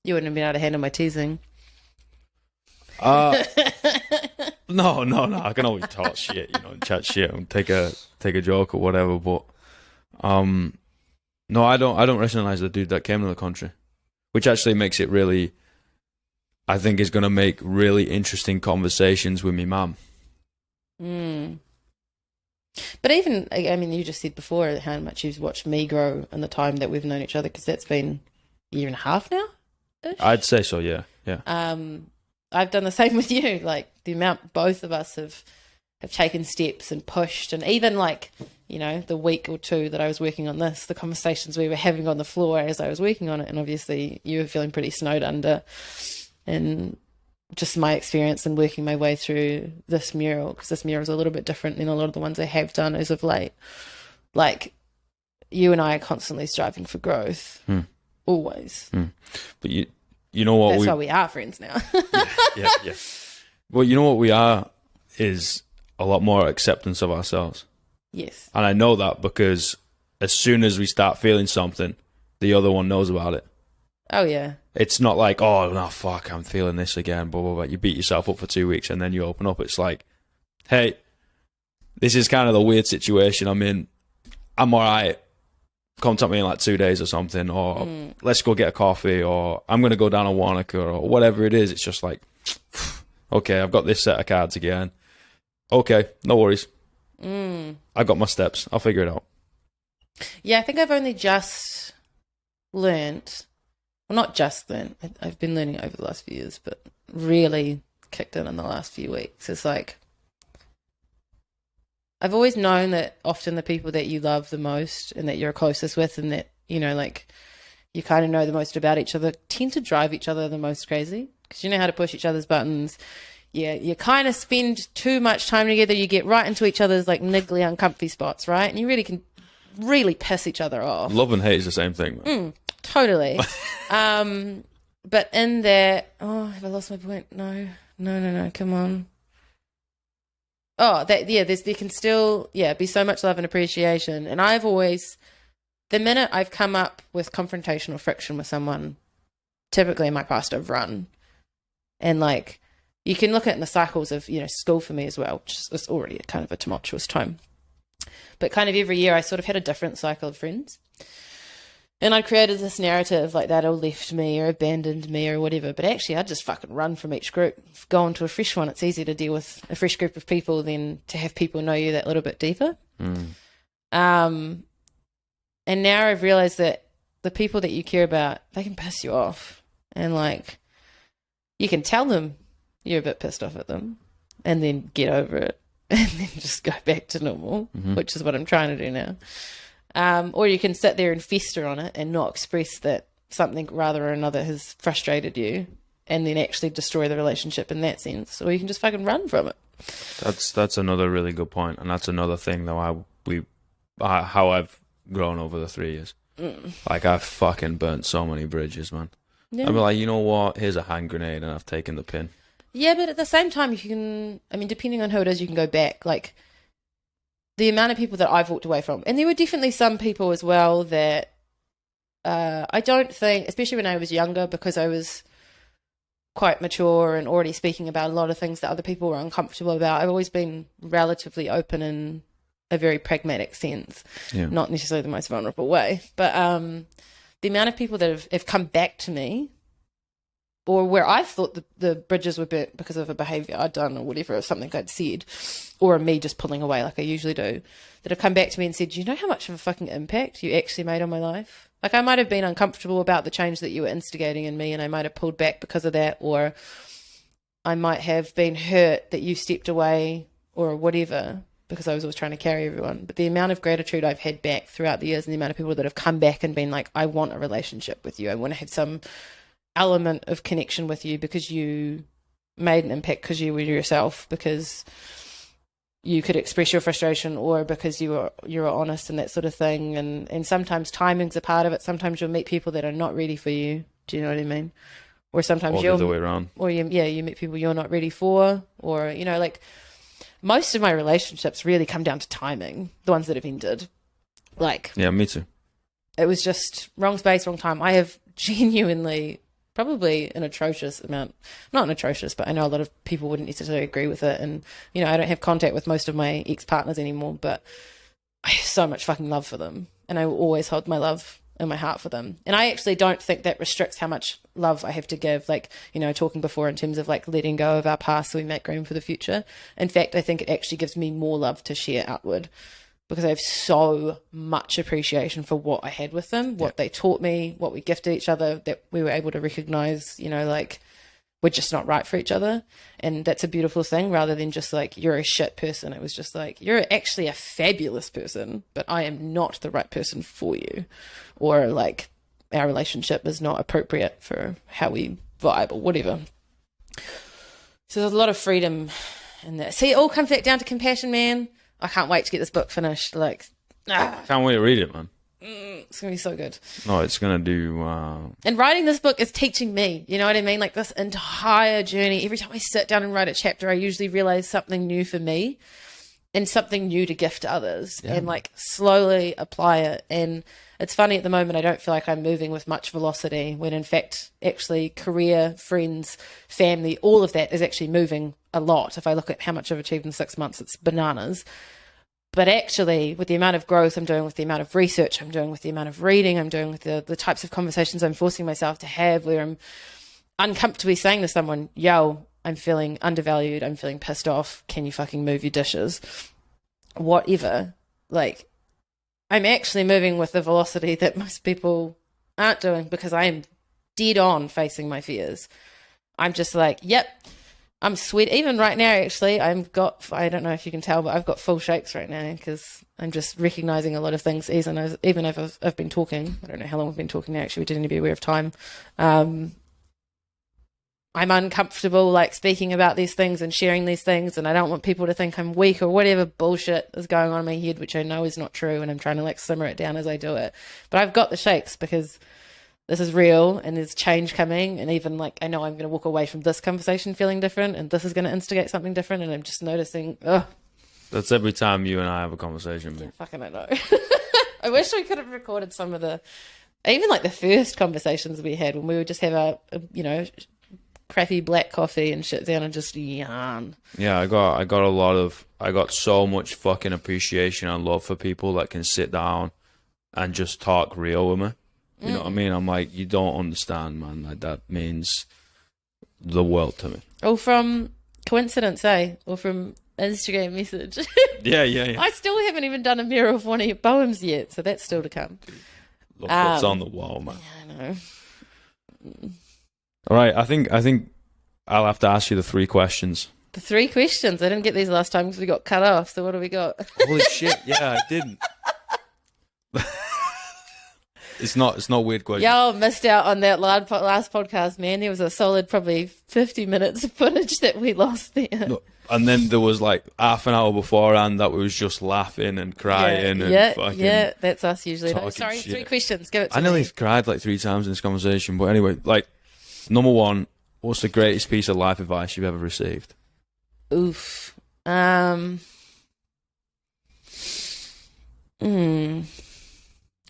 You wouldn't have been able to handle my teasing. No. I can always talk shit, and chat shit and take a joke or whatever. But no, I don't recognize the dude that came to the country, which actually makes it really. I think is going to make really interesting conversations with me mum. But even, I mean, you just said before how much you've watched me grow in the time that we've known each other, because that's been a year and a half now. I'd say so, yeah. I've done the same with you. Like, the amount both of us have taken steps and pushed, and even like, the week or two that I was working on this, the conversations we were having on the floor as I was working on it, and obviously you were feeling pretty snowed under, and just my experience in working my way through this mural, because this mural is a little bit different than a lot of the ones I have done as of late. Like, you and I are constantly striving for growth. Always. But you know what? That's why we are friends now. yeah. Well, you know what we are is a lot more acceptance of ourselves. Yes. And I know that because as soon as we start feeling something, the other one knows about it. Oh, yeah. It's not like, oh, no, fuck, I'm feeling this again, blah, blah, blah. You beat yourself up for 2 weeks and then you open up. It's like, hey, this is kind of the weird situation I'm in. I'm all right. Contact me in like 2 days or something, or let's go get a coffee, or I'm going to go down a Wanaka, or whatever it is. It's just like, okay, I've got this set of cards again. Okay, no worries. I've got my steps. I'll figure it out. Yeah, I think I've only just learnt, well, not just learnt, I've been learning over the last few years, but really kicked in the last few weeks. It's like, I've always known that often the people that you love the most and that you're closest with and that, like, you kind of know the most about each other tend to drive each other the most crazy, because you know how to push each other's buttons. Yeah, you kind of spend too much time together. You get right into each other's, like, niggly, uncomfy spots, right? And you really can piss each other off. Love and hate is the same thing, man. Totally. But in there, have I lost my point? No, come on. There can still, be so much love and appreciation. And I've always, the minute I've come up with confrontational friction with someone, typically in my past I've run. And like, you can look at it in the cycles of, school for me as well, which is already kind of a tumultuous time. But kind of every year I sort of had a different cycle of friends. And I created this narrative like that all left me or abandoned me or whatever. But actually, I'd just fucking run from each group. Go into a fresh one. It's easier to deal with a fresh group of people than to have people know you that little bit deeper. And now I've realized that the people that you care about, they can piss you off. And like, you can tell them you're a bit pissed off at them and then get over it and then just go back to normal, which is what I'm trying to do now. Or you can sit there and fester on it and not express that something rather or another has frustrated you and then actually destroy the relationship in that sense, or you can just fucking run from it. That's another really good point, and that's another thing though how I've grown over the 3 years. Like, I've fucking burnt so many bridges, man. Yeah. I'd be like, you know what? Here's a hand grenade, and I've taken the pin. Yeah, but at the same time, you can, I mean, depending on who it is, you can go back. Like, the amount of people that I've walked away from, and there were definitely some people as well that I don't think, especially when I was younger, because I was quite mature and already speaking about a lot of things that other people were uncomfortable about, I've always been relatively open in a very pragmatic sense, not necessarily the most vulnerable way. But the amount of people that have come back to me, or where I thought the bridges were burnt because of a behaviour I'd done or whatever, or something I'd said, or me just pulling away like I usually do, that have come back to me and said, do you know how much of a fucking impact you actually made on my life? Like, I might have been uncomfortable about the change that you were instigating in me, and I might have pulled back because of that, or I might have been hurt that you stepped away or whatever, because I was always trying to carry everyone. But the amount of gratitude I've had back throughout the years, and the amount of people that have come back and been like, I want a relationship with you. I want to have some element of connection with you because you made an impact, because you were yourself, because you could express your frustration, or because you were honest and that sort of thing. And sometimes timing's a part of it. Sometimes you'll meet people that are not ready for you. Do you know what I mean? Or sometimes or the other way around. Or you meet people you're not ready for, or, you know, like, most of my relationships really come down to timing, the ones that have ended. Like, yeah, me too. It was just wrong space, wrong time. I have genuinely, probably an atrocious amount, not an atrocious, but I know a lot of people wouldn't necessarily agree with it. And, you know, I don't have contact with most of my ex-partners anymore, but I have so much fucking love for them. And I will always hold my love in my heart for them. And I actually don't think that restricts how much love I have to give. Like, you know, talking before in terms of like letting go of our past so we make room for the future. In fact, I think it actually gives me more love to share outward, because I have so much appreciation for what I had with them, what they taught me, what we gifted each other, that we were able to recognize, you know, like, we're just not right for each other. And that's a beautiful thing, rather than just like, you're a shit person. It was just like, you're actually a fabulous person, but I am not the right person for you. Or like, our relationship is not appropriate for how we vibe or whatever. So there's a lot of freedom in that. See, it all comes back down to compassion, man. I can't wait to get this book finished. Like, can't wait to read it, man. It's going to be so good. No, it's going to do... And writing this book is teaching me, you know what I mean? Like, this entire journey, every time I sit down and write a chapter, I usually realize something new for me and something new to gift to others, and like slowly apply it. And it's funny, at the moment, I don't feel like I'm moving with much velocity, when in fact, actually, career, friends, family, all of that is actually moving a lot. If I look at how much I've achieved in 6 months, it's bananas. But actually, with the amount of growth I'm doing, with the amount of research I'm doing, with the amount of reading I'm doing, with the types of conversations I'm forcing myself to have, where I'm uncomfortably saying to someone, yo, I'm feeling undervalued, I'm feeling pissed off, can you fucking move your dishes? Whatever. Like, I'm actually moving with the velocity that most people aren't doing, because I am dead on facing my fears. I'm just like, yep, I'm sweat. Even right now, actually, I don't know if you can tell, but I've got full shakes right now, because I'm just recognizing a lot of things, even if I've been talking. I don't know how long we've been talking now, actually. We didn't need to be aware of time. I'm uncomfortable, like, speaking about these things and sharing these things, and I don't want people to think I'm weak or whatever bullshit is going on in my head, which I know is not true, and I'm trying to, like, simmer it down as I do it. But I've got the shakes because this is real, and there's change coming, and even, like, I know I'm going to walk away from this conversation feeling different, and this is going to instigate something different, and I'm just noticing, That's every time you and I have a conversation, man. Fucking I know. I wish we could have recorded some of even like the first conversations we had, when we would just have a you know, crappy black coffee and shit down and just yarn. Yeah, I got so much fucking appreciation and love for people that can sit down and just talk real with me. You know what I mean? I'm like, you don't understand, man. Like, that means the world to me. Or from coincidence, or from Instagram message. Yeah. I still haven't even done a mirror of one of your poems yet, so that's still to come. Look what's on the wall, man. Yeah, I know. All right, I think I'll have to ask you the 3 questions. The 3 questions. I didn't get these last time because we got cut off. So what do we got? Holy shit! Yeah, I didn't. It's not weird question. Y'all missed out on that last podcast, man. There was a solid probably 50 minutes of footage that we lost there. No, and then there was like half an hour beforehand that we was just laughing and crying and fucking. Yeah, that's us usually. No, talking sorry, shit. 3 questions. Give it to I nearly me. cried like 3 times in this conversation. But anyway, like, number one, what's the greatest piece of life advice you've ever received? Oof.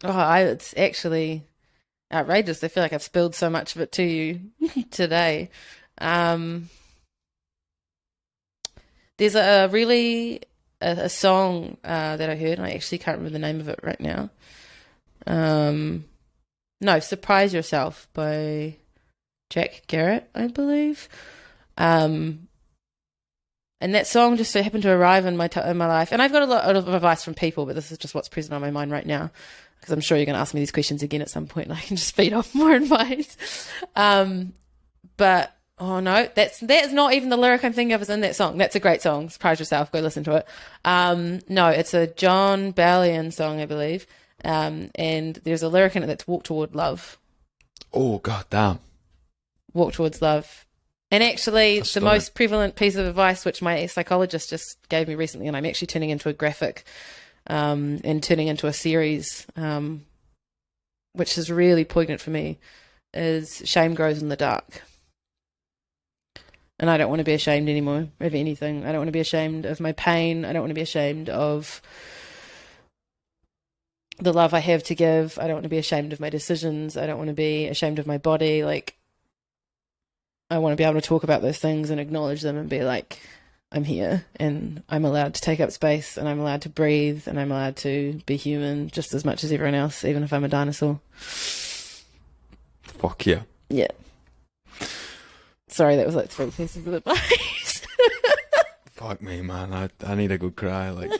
It's actually outrageous. I feel like I've spilled so much of it to you today. There's a song that I heard, and I actually can't remember the name of it right now. No, Surprise Yourself by Jack Garrett, I believe. And that song just so happened to arrive in my life. And I've got a lot of advice from people, but this is just what's present on my mind right now, because I'm sure you're going to ask me these questions again at some point, and I can just feed off more advice. But oh no, that's not even the lyric I'm thinking of is in that song. That's a great song. Surprise Yourself. Go listen to it. No, it's a John Bellion song, I believe. And there's a lyric in it that's Walk Toward Love. Oh, god damn. Walk Towards Love. And actually, the most prevalent piece of advice, which my psychologist just gave me recently, and I'm actually turning into a graphic and turning into a series, which is really poignant for me, is shame grows in the dark. And I don't want to be ashamed anymore of anything. I don't want to be ashamed of my pain. I don't want to be ashamed of the love I have to give. I don't want to be ashamed of my decisions. I don't want to be ashamed of my body. Like, I want to be able to talk about those things and acknowledge them and be like, I'm here and I'm allowed to take up space and I'm allowed to breathe and I'm allowed to be human just as much as everyone else, even if I'm a dinosaur. Fuck yeah. Yeah. Sorry, that was like 3 pieces of advice. Fuck me, man. I need a good cry. Like, no,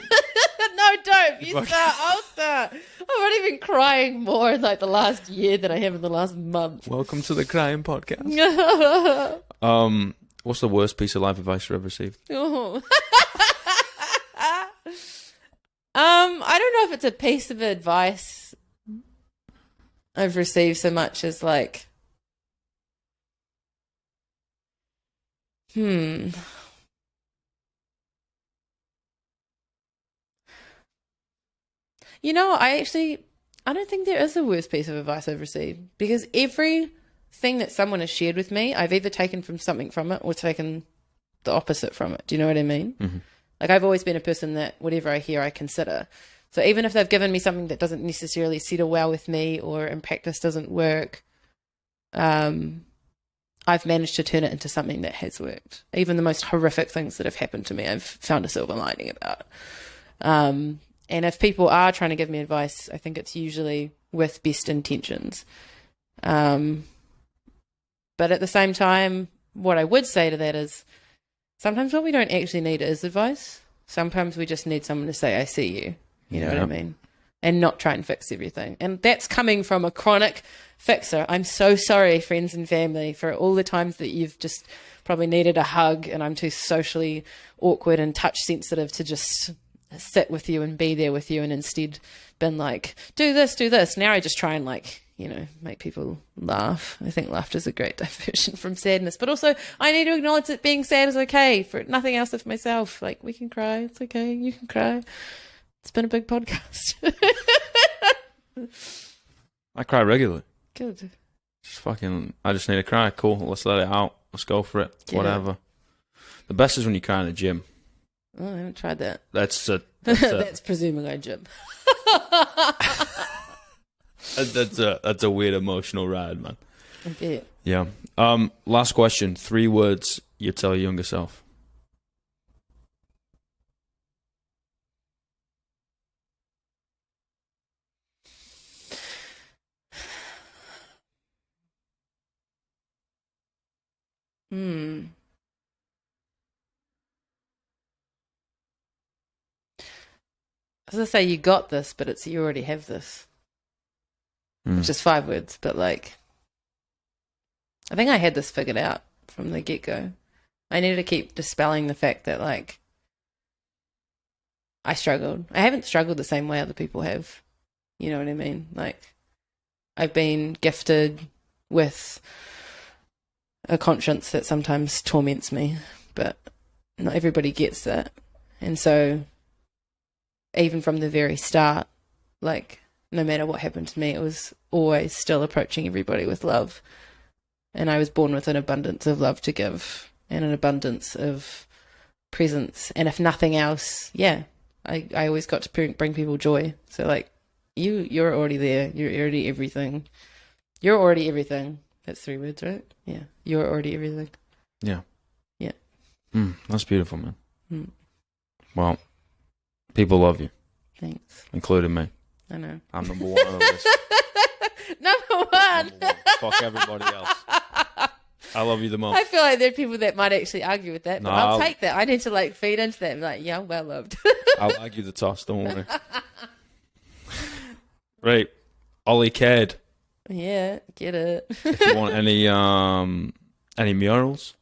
don't. You start. I'll start. I've already been crying more in like the last year than I have in the last month. welcome to the crying podcast. What's the worst piece of life advice you ever received? Oh. I don't know if it's a piece of advice I've received so much as like, You know, I don't think there is a worst piece of advice I've received, because everything that someone has shared with me, I've either taken from something from it or taken the opposite from it. Do you know what I mean? Mm-hmm. Like, I've always been a person that whatever I hear, I consider. So even if they've given me something that doesn't necessarily settle well with me or in practice doesn't work, I've managed to turn it into something that has worked. Even the most horrific things that have happened to me, I've found a silver lining about. And if people are trying to give me advice, I think it's usually with best intentions. But at the same time, what I would say to that is sometimes what we don't actually need is advice. Sometimes we just need someone to say, I see you. You know what I mean? And not try and fix everything. And that's coming from a chronic fixer. I'm so sorry, friends and family, for all the times that you've just probably needed a hug and I'm too socially awkward and touch sensitive to just sit with you and be there with you, and instead been like, do this. Now I just try and like, you know, make people laugh. I think laughter is a great diversion from sadness, but also I need to acknowledge that being sad is okay, for nothing else of myself. Like, we can cry. It's okay. You can cry. It's been a big podcast. I cry regularly. Good. I just need to cry. Cool. Let's let it out. Let's go for it. Get Whatever. The best is when you cry in the gym. Oh, I haven't tried that. That's presuming I gym. that's a weird emotional ride, man. I bet. Yeah. Last question. 3 words you tell your younger self. As I say, you got this, but it's you already have this. Which is 5 words, but like, I think I had this figured out from the get-go. I needed to keep dispelling the fact that like, I struggled. I haven't struggled the same way other people have. You know what I mean? Like, I've been gifted with a conscience that sometimes torments me, but not everybody gets that. And so even from the very start, like, no matter what happened to me, it was always still approaching everybody with love. And I was born with an abundance of love to give and an abundance of presence. And if nothing else, I always got to bring people joy. So, like, you're already there. You're already everything. You're already everything. That's 3 words, right? Yeah. You're already everything. Yeah. Yeah. That's beautiful, man. Well, people love you. Thanks. Including me. I know. I'm number 1 on the list. Number one. Fuck everybody else. I love you the most. I feel like there are people that might actually argue with that, but No, I'll take that. I need to, like, feed into that and be like, yeah, I'm well loved. I'll argue the toss, don't worry. Right. Olly Kade. Yeah, get it. If you want any murals,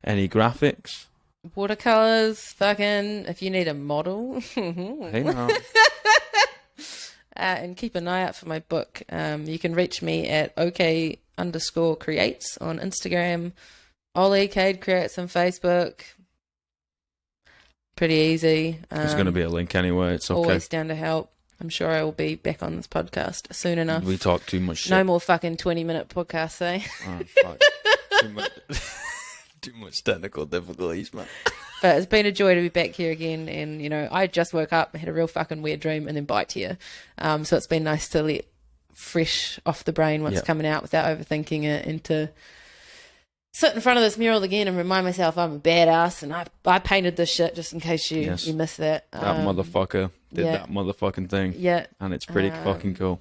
any graphics. Watercolors, fucking, if you need a model. Hey, no. And keep an eye out for my book. You can reach me at OK_creates on Instagram. Olly Kade creates on Facebook. Pretty easy. There's going to be a link anyway. It's okay. Always down to help. I'm sure I will be back on this podcast soon enough. We talk too much shit. No more fucking 20-minute podcasts, eh? Oh, fuck. Too much technical difficulties, man. But it's been a joy to be back here again. And, you know, I just woke up, had a real fucking weird dream, and then bite here. So it's been nice to let fresh off the brain what's coming out without overthinking it, and to sit in front of this mural again and remind myself I'm a badass and I painted this shit, just in case you missed that. That motherfucker did that motherfucking thing. Yeah. And it's pretty fucking cool.